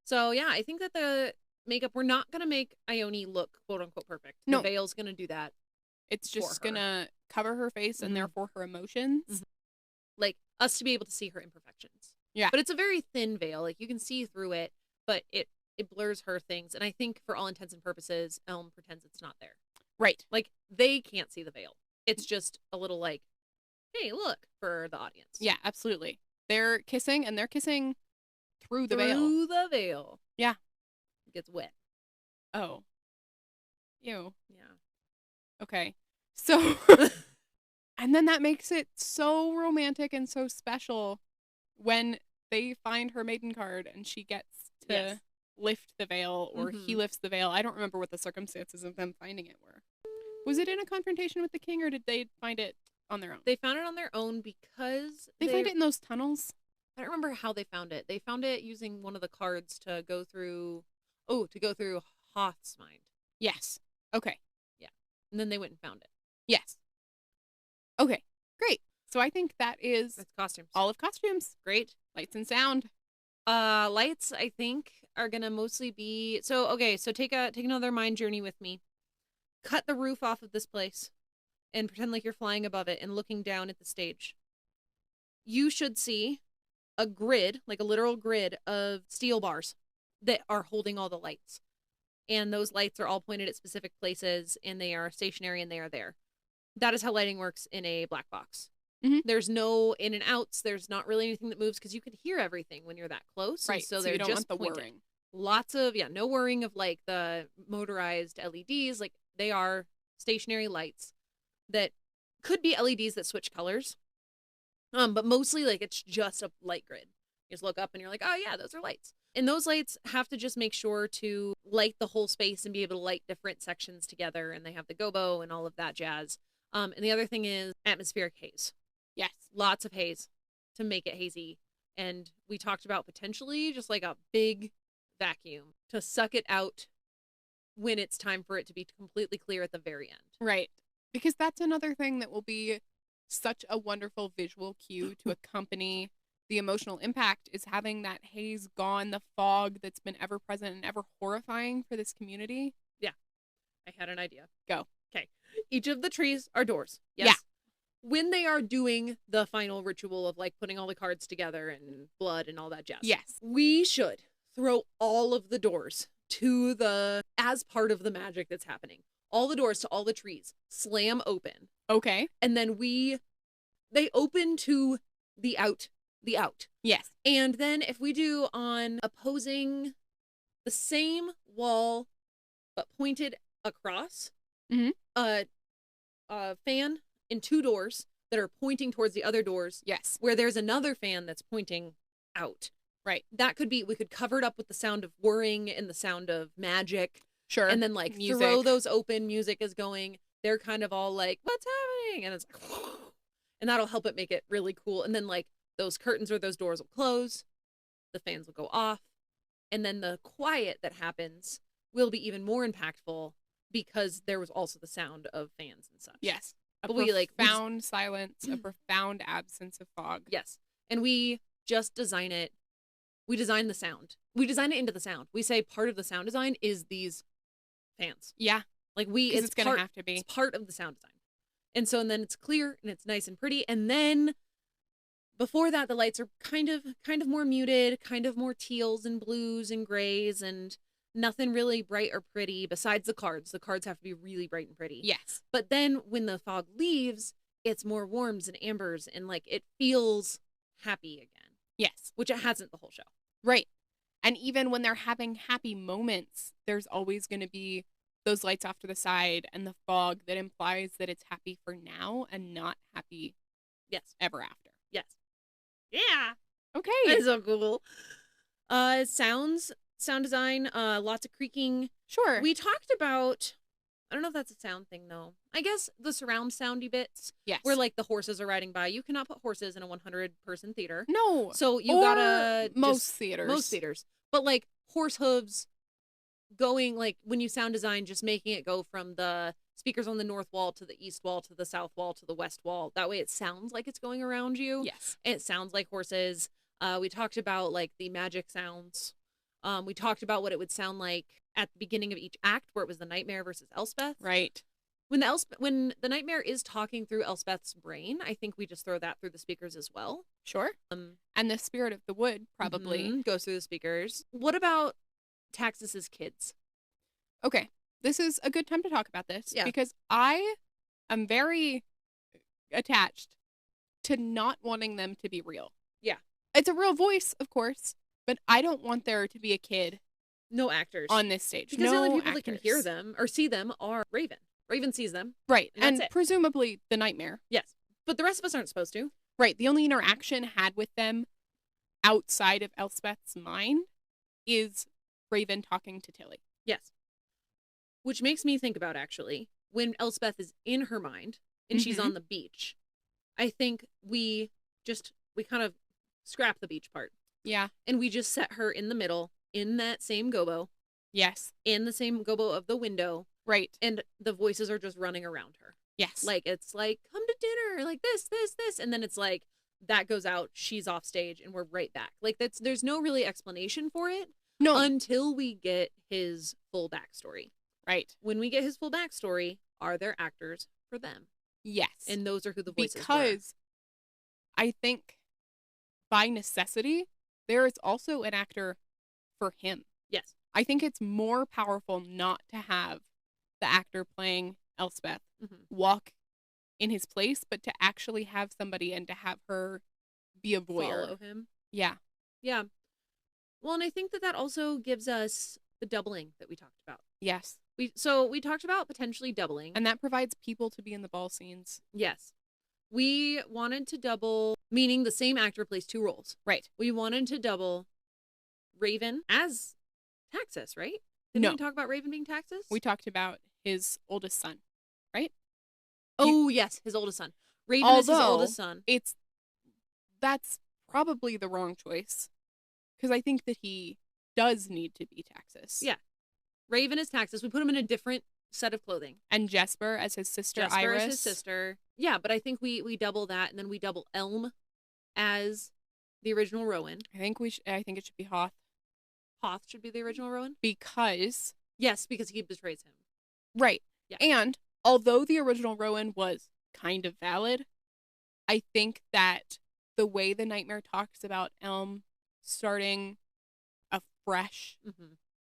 So, yeah, I think that the makeup, we're not going to make Ione look quote unquote perfect. No. The veil's going to do that. It's just her. gonna cover her face and Mhm. therefore her emotions. Mhm. Like, us to be able to see her imperfections. Yeah. But it's a very thin veil. Like, you can see through it, but it blurs her things. And I think for all intents and purposes, Elm pretends it's not there. Right. Like, they can't see the veil. It's just a little like, hey, look, for the audience. Yeah, absolutely. They're kissing, and they're kissing through the veil. Through the veil. Yeah. It gets wet. Oh. Ew. Yeah. Okay. So, and then that makes it so romantic and so special when they find her maiden card and she gets to Yes. lift the veil, or he Mhm. lifts the veil. I don't remember what the circumstances of them finding it were. Was it in a confrontation with the king, or did they find it on their own? They found it on their own because They find it in those tunnels? I don't remember how they found it. They found it using one of the cards to go through Hoth's mind. Yes. Okay. And then they went and found it. Yes. Okay. Great. So I think that is That's costumes. all of costumes. Great. Lights and sound. Lights, I think, are gonna mostly be so take another mind journey with me. Cut the roof off of this place and pretend like you're flying above it and looking down at the stage. You should see a grid, like a literal grid of steel bars that are holding all the lights. And those lights are all pointed at specific places, and they are stationary, and they are there. That is how lighting works in a black box. Mhm. There's no in and outs. There's not really anything that moves because you can hear everything when you're that close. Right. And so you they're don't just want the pointed. whirring. Lots of, no whirring of like the motorized LEDs. Like they are stationary lights that could be LEDs that switch colors. But mostly like it's just a light grid. You just look up and you're like, oh yeah, those are lights. And those lights have to just make sure to light the whole space and be able to light different sections together. And they have the gobo and all of that jazz. And the other thing is atmospheric haze. Yes. Lots of haze to make it hazy. And we talked about potentially just like a big vacuum to suck it out when it's time for it to be completely clear at the very end. Right. Because that's another thing that will be such a wonderful visual cue to accompany the emotional impact, is having that haze gone, the fog that's been ever present and ever horrifying for this community. Yeah. I had an idea. Go. Okay. Each of the trees are doors. Yes. Yeah. When they are doing the final ritual of like putting all the cards together and blood and all that jazz. Yes. We should throw all of the doors as part of the magic that's happening. All the doors to all the trees slam open. Okay. And then they open to the out. Yes. And then if we do on opposing the same wall, but pointed across, Mhm. a fan in two doors that are pointing towards the other doors, Yes. where there's another fan that's pointing out. Right. That could be, we could cover it up with the sound of whirring and the sound of magic. Sure. And then like music. throw those open, music is going. They're kind of all like, what's happening? And it's like, and that'll help it make it really cool. And then like those curtains or those doors will close, the fans will go off, and then the quiet that happens will be even more impactful because there was also the sound of fans and such. Yes. A But we profound silence, a profound absence of fog. Yes. And we just design it. We design the sound. We design it into the sound. We say part of the sound design is these fans. Yeah. Like 'Cause it's going to have to be. It's part of the sound design. And so, and then it's clear and it's nice and pretty. And then before that, the lights are kind of more muted, kind of more teals and blues and grays, and nothing really bright or pretty besides the cards. The cards have to be really bright and pretty. Yes. But then when the fog leaves, it's more warms and ambers, and like it feels happy again, Yes. which it hasn't the whole show. Right. And even when they're having happy moments, there's always going to be those lights off to the side and the fog that implies that it's happy for now and not happy Yes. ever after. Yes. Yeah. Okay. That's so cool. Sound design, lots of creaking. Sure. We talked about, I don't know if that's a sound thing though. I guess the surround soundy bits Yes. where like the horses are riding by. You cannot put horses in a 100-person theater. No. So you Or gotta most theaters. Most theaters. But like horse hooves going, like when you sound design, just making it go from the speakers on the north wall to the east wall to the south wall to the west wall. That way it sounds like it's going around you. Yes. And it sounds like horses. We talked about like the magic sounds. We talked about what it would sound like at the beginning of each act, where it was the nightmare versus Elspeth. Right. When the nightmare is talking through Elspeth's brain, I think we just throw that through the speakers as well. Sure. And the spirit of the wood probably goes through the speakers. What about Taxus's kids? Okay. This is a good time to talk about this because I am very attached to not wanting them to be real. Yeah. It's a real voice, of course, but I don't want there to be a kid. No actors. On this stage. Because the only people that can hear them or see them are Raven. Raven sees them. Right. And presumably the nightmare. Yes. But the rest of us aren't supposed to. Right. The only interaction had with them outside of Elspeth's mind is Raven talking to Tilly. Yes. Which makes me think about, actually, when Elspeth is in her mind and she's on the beach, I think we kind of scrap the beach part. Yeah. And we just set her in the middle in that same gobo. Yes. In the same gobo of the window. Right. And the voices are just running around her. Yes. Like, it's like, come to dinner, like this. And then it's like, that goes out, she's off stage, and we're right back. Like, there's no really explanation for it. No. Until we get his full backstory. Right. When we get his full backstory, are there actors for them? Yes. And those are who the voices because were. I think by necessity, there is also an actor for him. Yes. I think it's more powerful not to have the actor playing Elspeth walk in his place, but to actually have somebody and to have her be a voyeur. Follow him. Yeah. Yeah. Well, and I think that also gives us the doubling that we talked about. Yes. We talked about potentially doubling. And that provides people to be in the ball scenes. Yes. We wanted to double, meaning the same actor plays two roles. Right. We wanted to double Raven as Taxus, right? Didn't we talk about Raven being Taxus? We talked about his oldest son, right? Oh, yes, his oldest son. Raven is his oldest son. That's probably the wrong choice. Because I think that he does need to be Taxus. Yeah. Raven is Taxus. We put him in a different set of clothing. And Jesper as his sister, Jesper Iris. as his sister. Yeah, but I think we double that, and then we double Elm as the original Rowan. I think it should be Hoth. Hoth should be the original Rowan? Because... Yes, because he betrays him. Right. Yeah. And although the original Rowan was kind of valid, I think that the way the nightmare talks about Elm starting a fresh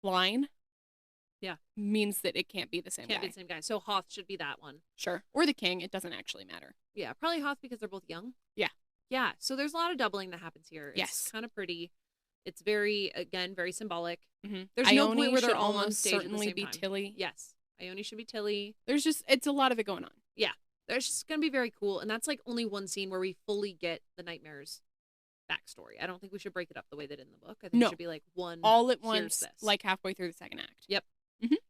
line means that it can't be the same guy. Can't be the same guy. So Hoth should be that one. Sure. Or the king. It doesn't actually matter. Yeah, probably Hoth because they're both young. Yeah. Yeah, so there's a lot of doubling that happens here. It's kind of pretty. It's very symbolic. There's no point where they're all on stage at the certainly same be time. Tilly. Yes. Ione should be Tilly. It's a lot of it going on. Yeah. There's just going to be very cool. And that's like only one scene where we fully get the nightmare's backstory. I don't think we should break it up the way that in the book. I think it should be like one. All at once, like halfway through the second act. Yep.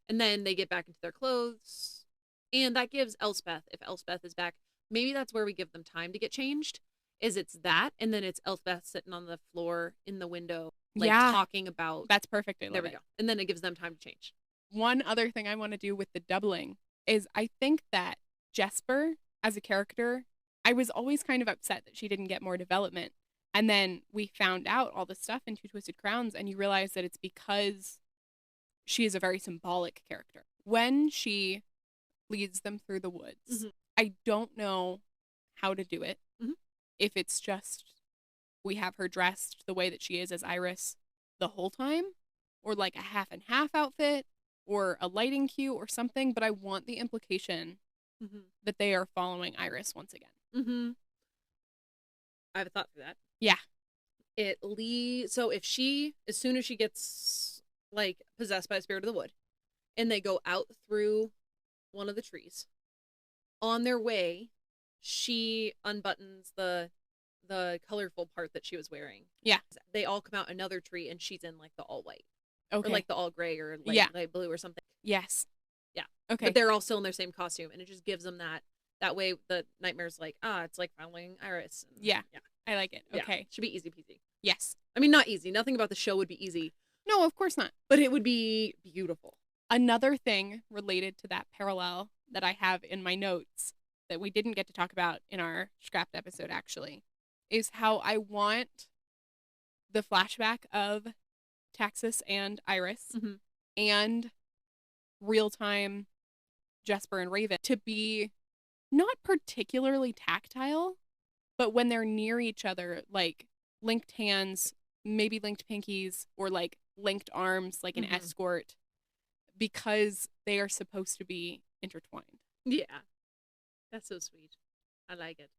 And then they get back into their clothes. And that gives Elspeth, if Elspeth is back, maybe that's where we give them time to get changed. It's that, and then it's Elspeth sitting on the floor in the window, talking about. That's perfect. There we go. And then it gives them time to change. One other thing I want to do with the doubling is I think that Jesper, as a character, I was always kind of upset that she didn't get more development. And then we found out all the stuff in Two Twisted Crowns, and you realize that it's because she is a very symbolic character. When she leads them through the woods, I don't know how to do it. If it's just we have her dressed the way that she is as Iris the whole time, or like a half and half outfit, or a lighting cue or something, but I want the implication that they are following Iris once again. I have a thought for that. Yeah. So if she, as soon as she gets like possessed by a spirit of the wood, and they go out through one of the trees, on their way, she unbuttons the colorful part that she was wearing. Yeah. They all come out another tree, and she's in like the all white. Okay. Or like the all gray or light blue or something. Yes. Yeah. Okay. But they're all still in their same costume, and it just gives them that way the nightmare's like, it's like following Iris. And, yeah. I like it. Yeah. Okay. Should be easy peasy. Yes. I mean, not easy. Nothing about the show would be easy. No, of course not. But it would be beautiful. Another thing related to that parallel that I have in my notes that we didn't get to talk about in our scrapped episode, actually, is how I want the flashback of Taxus and Iris Mhm. and real-time Jesper and Raven to be not particularly tactile, but when they're near each other, like linked hands, maybe linked pinkies, or like linked arms, like an Mhm. escort, because they are supposed to be intertwined. Yeah. That's so sweet. I like it.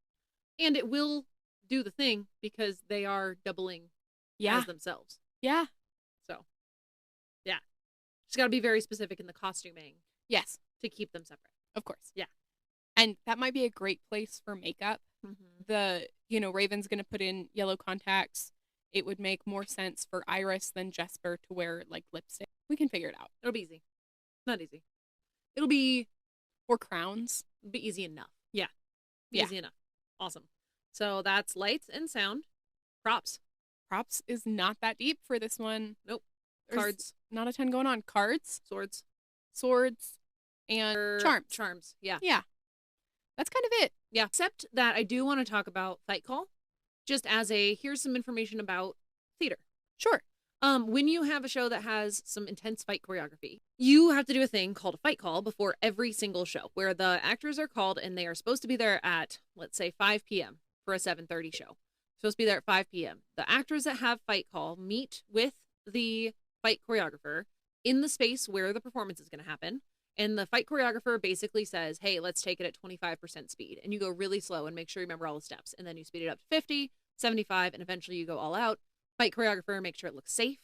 And it will do the thing because they are doubling Yeah. as themselves. Yeah. So, yeah. Just got to be very specific in the costuming Yes, to keep them separate. of course. Yeah. And that might be a great place for makeup. Mm-hmm. Raven's going to put in yellow contacts. It would make more sense for Iris than Jesper to wear like lipstick. We can figure it out. It'll be easy. Not easy. It'll be Or crowns. easy enough. Yeah. Yeah. Easy enough. Awesome. So that's lights and sound. Props. Props is not that deep for this one. Nope. There's Cards. not a ton going on. Cards, Swords. swords, and charms. Charms. Yeah. Yeah. That's kind of it. Yeah. Except that I do want to talk about Fight Call just as here's some information about theater. Sure. When you have a show that has some intense fight choreography, you have to do a thing called a fight call before every single show where the actors are called and they are supposed to be there at, let's say, 5 p.m. for a 7:30 show. Supposed to be there at 5 p.m. The actors that have fight call meet with the fight choreographer in the space where the performance is going to happen. And the fight choreographer basically says, hey, let's take it at 25% speed. And you go really slow and make sure you remember all the steps. And then you speed it up to 50, 75, and eventually you go all out. Fight choreographer, make sure it looks safe.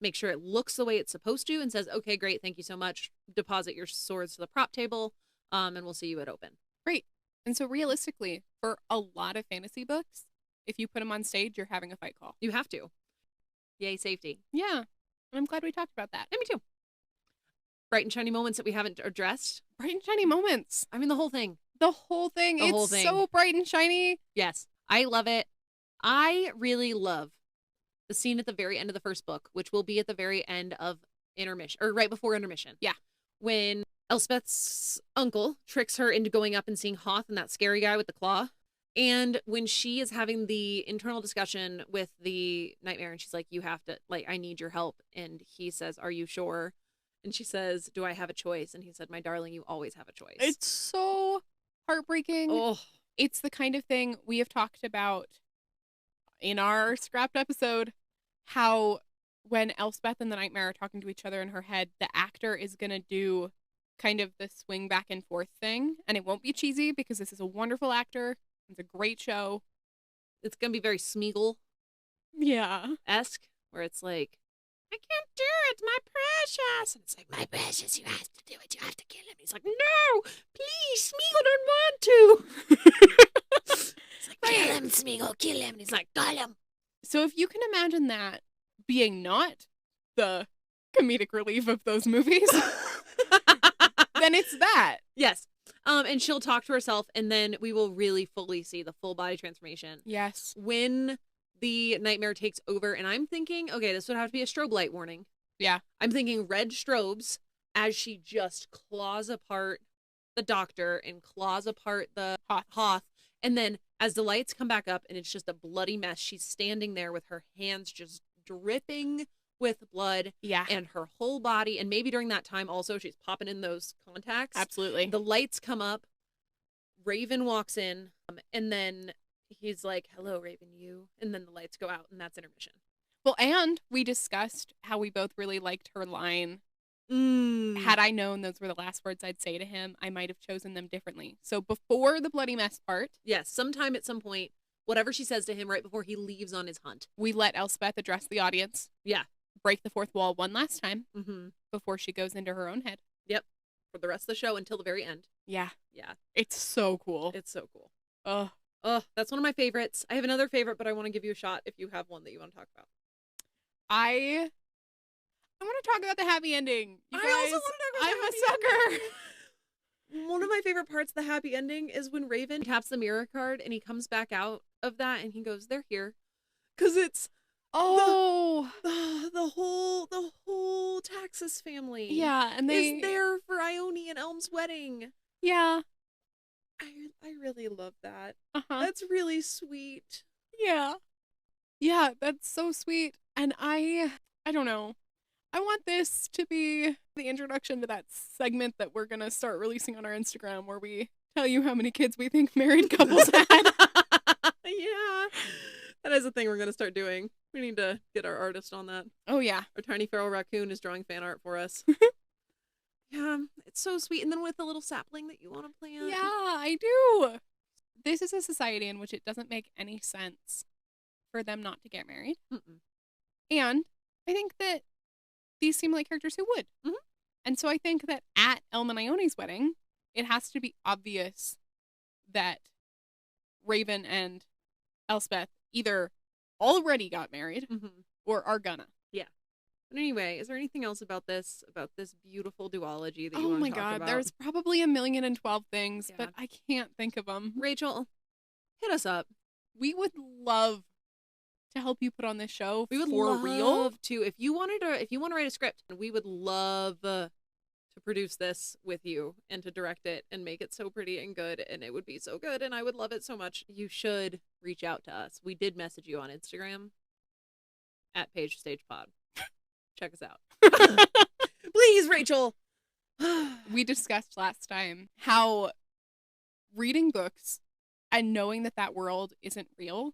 Make sure it looks the way it's supposed to and says, okay, great, thank you so much. Deposit your swords to the prop table, and we'll see you at open. Great. And so realistically, for a lot of fantasy books, if you put them on stage, you're having a fight call. You have to. Yay, safety. Yeah. I'm glad we talked about that. Yeah, me too. Bright and shiny moments that we haven't addressed. Bright and shiny moments. I mean, the whole thing. The whole thing. It's so bright and shiny. Yes. I love it. I really love the scene at the very end of the first book, which will be at the very end of intermission, or right before intermission. Yeah. When Elspeth's uncle tricks her into going up and seeing Hoth and that scary guy with the claw. And when she is having the internal discussion with the nightmare and she's like, you have to, like, I need your help. And he says, are you sure? And she says, do I have a choice? And he said, my darling, you always have a choice. It's so heartbreaking. Oh, it's the kind of thing we have talked about in our scrapped episode, how when Elspeth and the nightmare are talking to each other in her head, the actor is going to do kind of the swing back and forth thing. And it won't be cheesy because this is a wonderful actor. It's a great show. It's going to be very Smeagol-esque, Yeah. where it's like, I can't do it, my precious. And it's like, my precious, you have to do it. You have to kill him. He's like, no, please, Smeagol don't want to. It's like, kill him, Smeagol, kill him. And he's like, kill him. So if you can imagine that being not the comedic relief of those movies, then it's that. Yes. And she'll talk to herself, and then we will really fully see the full body transformation. Yes. When the nightmare takes over, and I'm thinking, okay, this would have to be a strobe light warning. Yeah. I'm thinking red strobes as she just claws apart the doctor and claws apart the Hoth. And then as the lights come back up and it's just a bloody mess, she's standing there with her hands just dripping with blood. Yeah. And her whole body. And maybe during that time also she's popping in those contacts. Absolutely. The lights come up. Raven walks in. And then he's like, hello, Raven, you. And then the lights go out and that's intermission. Well, and we discussed how we both really liked her line. Had I known those were the last words I'd say to him, I might have chosen them differently. So before the bloody mess part. Yes, sometime at some point, whatever she says to him right before he leaves on his hunt. We let Elspeth address the audience. Yeah. Break the fourth wall one last time. Mm-hmm. Before she goes into her own head. Yep. For the rest of the show until the very end. Yeah. Yeah. It's so cool. It's so cool. Oh, that's one of my favorites. I have another favorite, but I want to give you a shot if you have one that you want to talk about. I want to talk about the happy ending. You I guys, also want to talk about I'm the a happy sucker. ending. One of my favorite parts of the happy ending is when Raven taps the mirror card and he comes back out of that and he goes, they're here. Because it's the whole Taxus family. Yeah, and they is there for Ione and Elm's wedding. Yeah. I really love that. Uh-huh. That's really sweet. Yeah. Yeah, that's so sweet. And I don't know. I want this to be the introduction to that segment that we're going to start releasing on our Instagram where we tell you how many kids we think married couples had. Yeah. That is a thing we're going to start doing. We need to get our artist on that. Oh yeah. Our tiny feral raccoon is drawing fan art for us. Yeah, it's so sweet. And then with the little sapling that you want to plant. Yeah, I do. This is a society in which it doesn't make any sense for them not to get married. Mm-mm. And I think that these seem like characters who would. Mhm. And so I think that at Elma and Ione's wedding, it has to be obvious that Raven and Elspeth either already got married Mhm. or are gonna. But anyway, is there anything else about this beautiful duology that you Oh want my to talk god, about? there's probably 1,012 things, but Yeah. I can't think of them. Rachel, hit us up. We would love to help you put on this show We would for love real. to. If you want to write a script, we would love to produce this with you and to direct it and make it so pretty and good, and it would be so good, and I would love it so much. You should reach out to us. We did message you on Instagram at Page Stage Pod. Check us out. Please, Rachel. We discussed last time how reading books and knowing that that world isn't real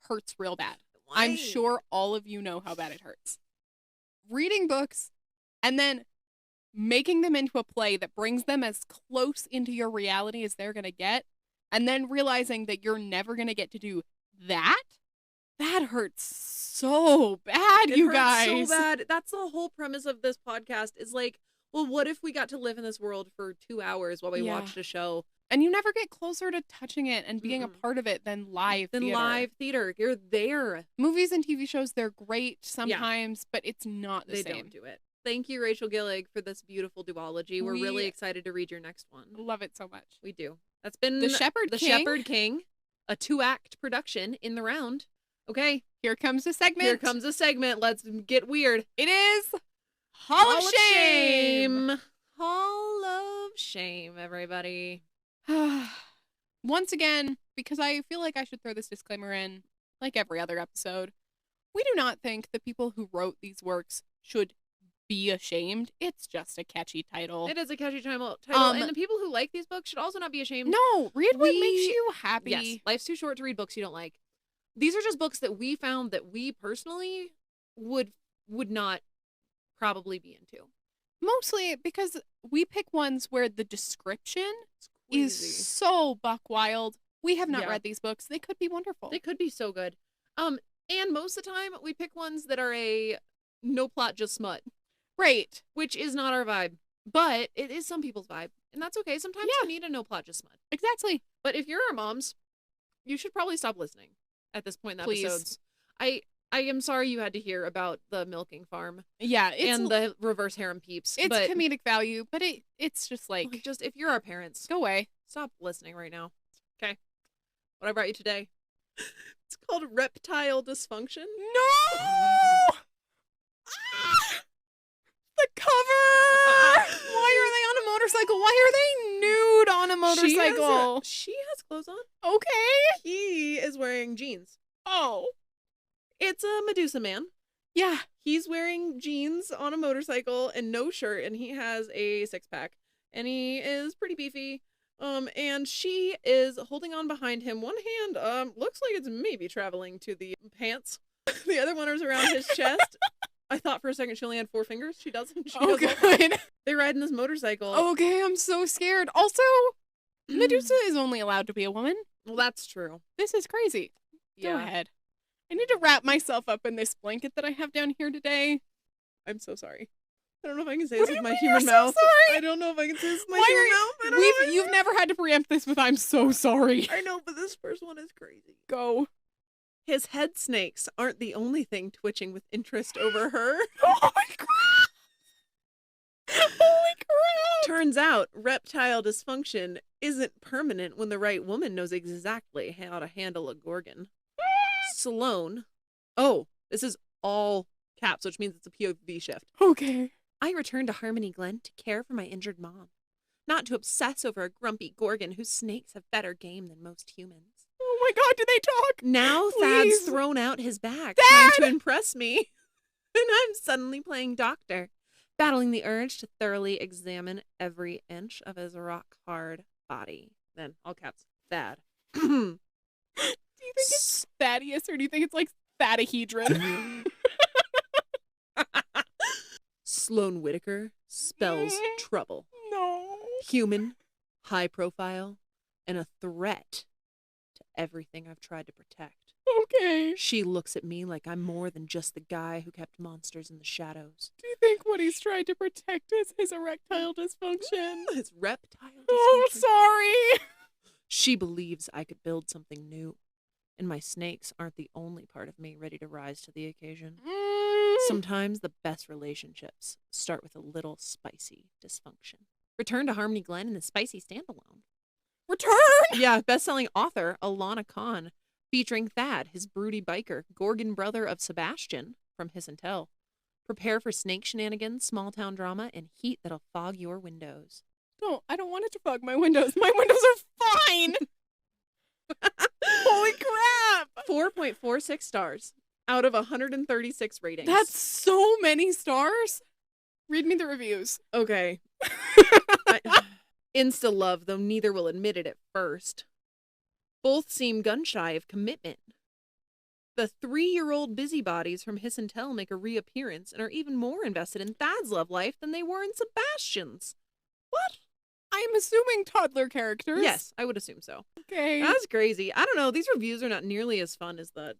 hurts real bad. I'm Why? sure all of you know how bad it hurts. Reading books and then making them into a play that brings them as close into your reality as they're going to get, and then realizing that you're never going to get to do that hurts so bad, It you hurts guys. so bad. That's the whole premise of this podcast is like, well, what if we got to live in this world for 2 hours while we Yeah. watched a show? And you never get closer to touching it and being a Mm-mm. part of it than live Then theater. live theater. You're there. Movies and TV shows, they're great sometimes, but it's not the They same. don't do it. Thank you, Rachel Gillig, for this beautiful duology. We're We- really excited to read your next one. Love it so much. We do. That's been The Shepherd The King. Shepherd King, a 2-act production in the round. Okay, Here comes a segment. here comes a segment. Let's get weird. It is Hall of Shame. Hall of Shame, everybody. Once again, because I feel like I should throw this disclaimer in, like every other episode, we do not think the people who wrote these works should be ashamed. It's just a catchy title. It is a catchy title, Um, and the people who like these books should also not be ashamed. No, read what We- makes you happy. Yes, life's too short to read books you don't like. These are just books that we found that we personally would not probably be into. Mostly because we pick ones where the description is Crazy. so buck wild. We have not Yeah. read these books. They could be wonderful. They could be so good. And most of the time we pick ones that are a no plot, just smut, Right. which is not our vibe. But it is some people's vibe, and that's okay. Sometimes Yeah. you need a no plot, just smut. Exactly. But if you're our moms, you should probably stop listening at this point in the Please. episodes. I am sorry you had to hear about the milking farm Yeah, and the reverse harem peeps. it's but comedic value, but it's just like, just if you're our parents, go away. stop listening right now. Okay. What I brought you today. It's called reptile dysfunction. No! The cover! Why are they on a motorcycle? Why are they nude on a motorcycle? She has clothes on. Okay. He is wearing jeans. Oh. It's a Medusa man. Yeah. He's wearing jeans on a motorcycle and no shirt, and he has a 6-pack, and he is pretty beefy. And she is holding on behind him. One hand, looks like it's maybe traveling to the pants. The other one is around his chest. I thought for a second she only had 4 fingers. She doesn't. She Oh, has all 5. good. They ride in this motorcycle. Okay, I'm so scared. Also, Medusa is only allowed to be a woman. Well, that's true. This is crazy. Go Yeah. ahead. I need to wrap myself up in this blanket that I have down here today. I'm so sorry. I don't know if I can say What this do with you my mean you're human so mouth. sorry? I don't know if I can say this with my Why human are mouth. I don't know if I You've can. never had to preempt this with "I'm so sorry." I know, but this first one is crazy. Go. His head snakes aren't the only thing twitching with interest over her. Holy crap! Holy crap! Turns out reptile dysfunction isn't permanent when the right woman knows exactly how to handle a gorgon. Sloane. Oh, this is all caps, which means it's a POV shift. Okay. I returned to Harmony Glen to care for my injured mom, not to obsess over a grumpy gorgon whose snakes have better game than most humans. Oh my god, do they talk? Now Please. Thad's thrown out his back, Thad! trying to impress me. And I'm suddenly playing doctor, battling the urge to thoroughly examine every inch of his rock-hard body. Then, all caps, Thad. Do you think it's Thaddeus or do you think it's like Thadahedron? Sloane Whitaker spells trouble. No. Human, high profile, and a threat to everything I've tried to protect. Okay. She looks at me like I'm more than just the guy who kept monsters in the shadows. Do you think what he's trying to protect is his erectile dysfunction? His reptile dysfunction. Oh, sorry. She believes I could build something new, and my snakes aren't the only part of me ready to rise to the occasion. Sometimes the best relationships start with a little spicy dysfunction. Return to Harmony Glen in the spicy standalone. Return! Yeah, best-selling author Alana Khan, featuring Thad, his broody biker, Gorgon brother of Sebastian, from Hiss and Tell. Prepare for snake shenanigans, small-town drama, and heat that'll fog your windows. No, I don't want it to fog my windows. My windows are fine! Holy crap! 4.46 stars out of 136 ratings. That's so many stars. Read me the reviews. Okay. Insta-love, though neither will admit it at first. Both seem gun-shy of commitment. The 3-year-old busybodies from Hiss and Tell make a reappearance and are even more invested in Thad's love life than they were in Sebastian's. What? I'm assuming toddler characters. Yes, I would assume so. Okay. That's crazy. I don't know. These reviews are not nearly as fun as the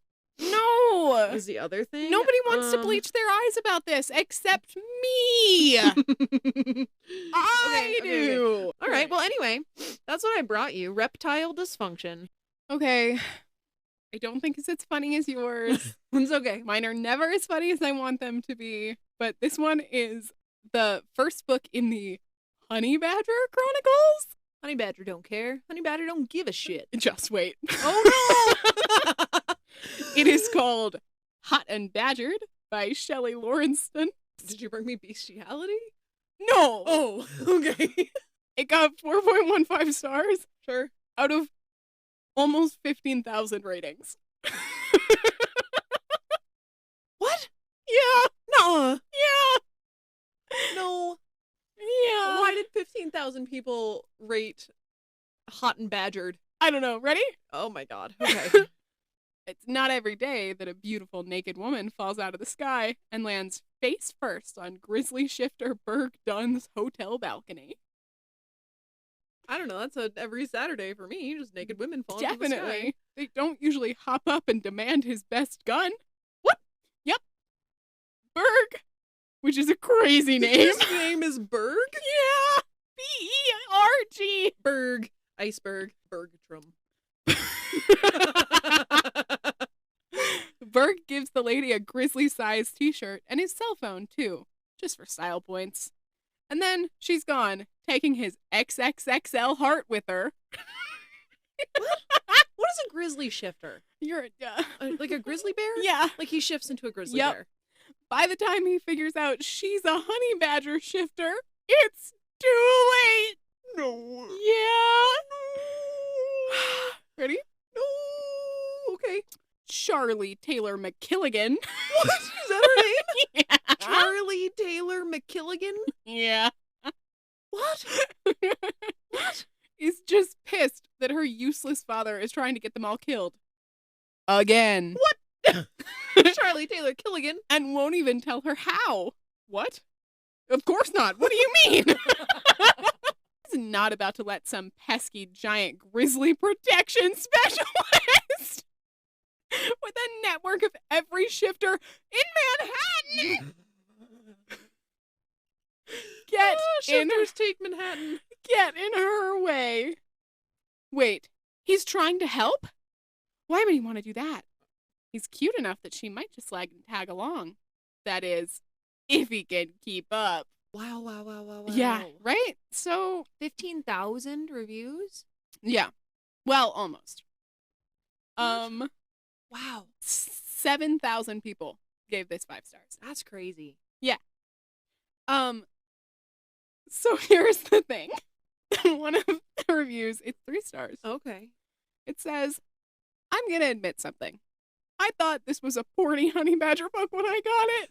other thing. Nobody wants to bleach their eyes about this except me. I do. Okay. All right. Well, anyway, that's what I brought you. Reptile dysfunction. Okay. I don't think it's funny as yours. It's okay. Mine are never as funny as I want them to be. But this one is the first book in the Honey Badger Chronicles. Honey Badger don't care. Honey Badger don't give a shit. Just wait. Oh no! It is called Hot and Badgered by Shelley Lawrenston. Did you bring me bestiality? No. Oh, okay. It got 4.15 stars. Sure. Out of almost 15,000 ratings. What? Yeah. No. Yeah. No. Yeah. Why did 15,000 people rate Hot and Badgered? I don't know. Ready? Oh my god. Okay. It's not every day that a beautiful naked woman falls out of the sky and lands face first on Grizzly Shifter Berg Dunn's hotel balcony. I don't know. That's every Saturday for me. Just naked women falling from the sky. Definitely. They don't usually hop up and demand his best gun. What? Yep. Berg, which is a crazy name. His name is Berg? Yeah. B-E-R-G. Berg. Iceberg. Bergtram. Berg gives the lady a grizzly-sized t-shirt and his cell phone, too, just for style points. And then she's gone, taking his XXXL heart with her. What is a grizzly shifter? You're Like a grizzly bear? Yeah. Like he shifts into a grizzly Yep. bear. By the time he figures out she's a honey badger shifter, it's too late. No. Yeah. Ready? No. Okay. Charlie Taylor McKilligan. What? Is that her name? Yeah. Charlie Taylor McKilligan? Yeah. What? What? Is just pissed that her useless father is trying to get them all killed. Again. What? Charlie Taylor Killigan. And won't even tell her how. What? Of course not. What do you mean? He's not about to let some pesky giant grizzly protection specialist with a network of every shifter in Manhattan get in Shifters take Manhattan. Get in her way. Wait, he's trying to help? Why would he want to do that? He's cute enough that she might just tag along. That is, if he can keep up. Wow. Yeah, right? So, 15,000 reviews? yeah. Well, almost. Wow. 7,000 people gave this 5 stars. That's crazy. Yeah. So here's the thing. One of the reviews, it's 3 stars. Okay. It says, I'm going to admit something. I thought this was a porny honey badger book when I got it.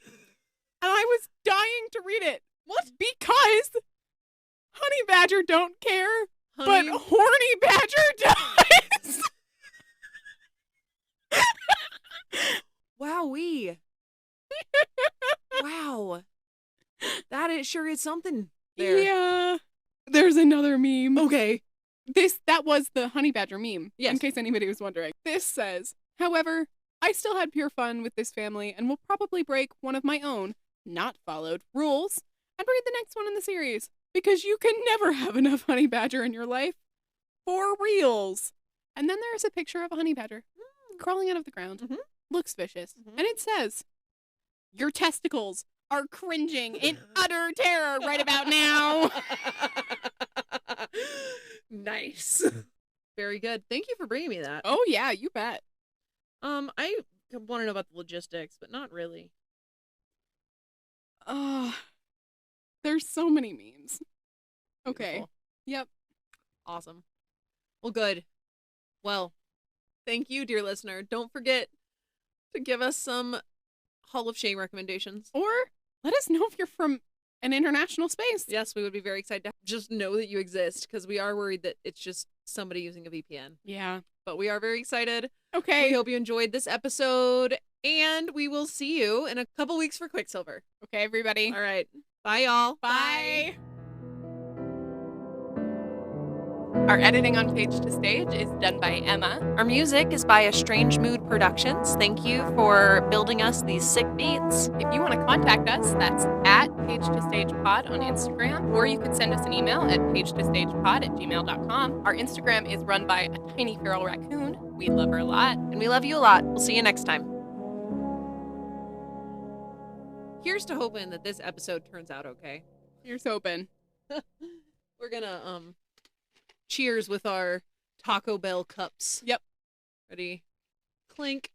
And I was dying to read it. What? Because honey badger don't care, Honey, but horny badger does. wowee. Wow. Sure is something there. Yeah. There's another meme. Okay. That was the honey badger meme. Yes. In case anybody was wondering. This says, however, I still had pure fun with this family and will probably break one of my own, not followed, rules and read the next one in the series. Because you can never have enough honey badger in your life. For reals. And then there's a picture of a honey badger crawling out of the ground. Mhm. Looks vicious. Mhm. And it says, your testicles are cringing in utter terror right about now. Nice. Very good. Thank you for bringing me that. Oh, yeah, you bet. I want to know about the logistics, but not really. There's so many memes. Okay. Beautiful. Yep. Awesome. Well, good. Well, thank you, dear listener. Don't forget to give us some Hall of Shame recommendations. Or let us know if you're from an international space. Yes, we would be very excited to just know that you exist, because we are worried that it's just somebody using a VPN. Yeah. But we are very excited. Okay. We hope you enjoyed this episode, and we will see you in a couple weeks for Quicksilver. Okay, everybody. All right. Bye, y'all. Bye. Our editing on Page to Stage is done by Emma. Our music is by A Strange Mood Productions. Thank you for building us these sick beats. If you want to contact us, that's at Page to Stage Pod on Instagram, or you could send us an email at pagetostagepod@gmail.com. Our Instagram is run by a tiny feral raccoon. We love her a lot. And we love you a lot. We'll see you next time. Here's to hoping that this episode turns out okay. Here's hoping. We're gonna cheers with our Taco Bell cups. Yep. Ready? Clink.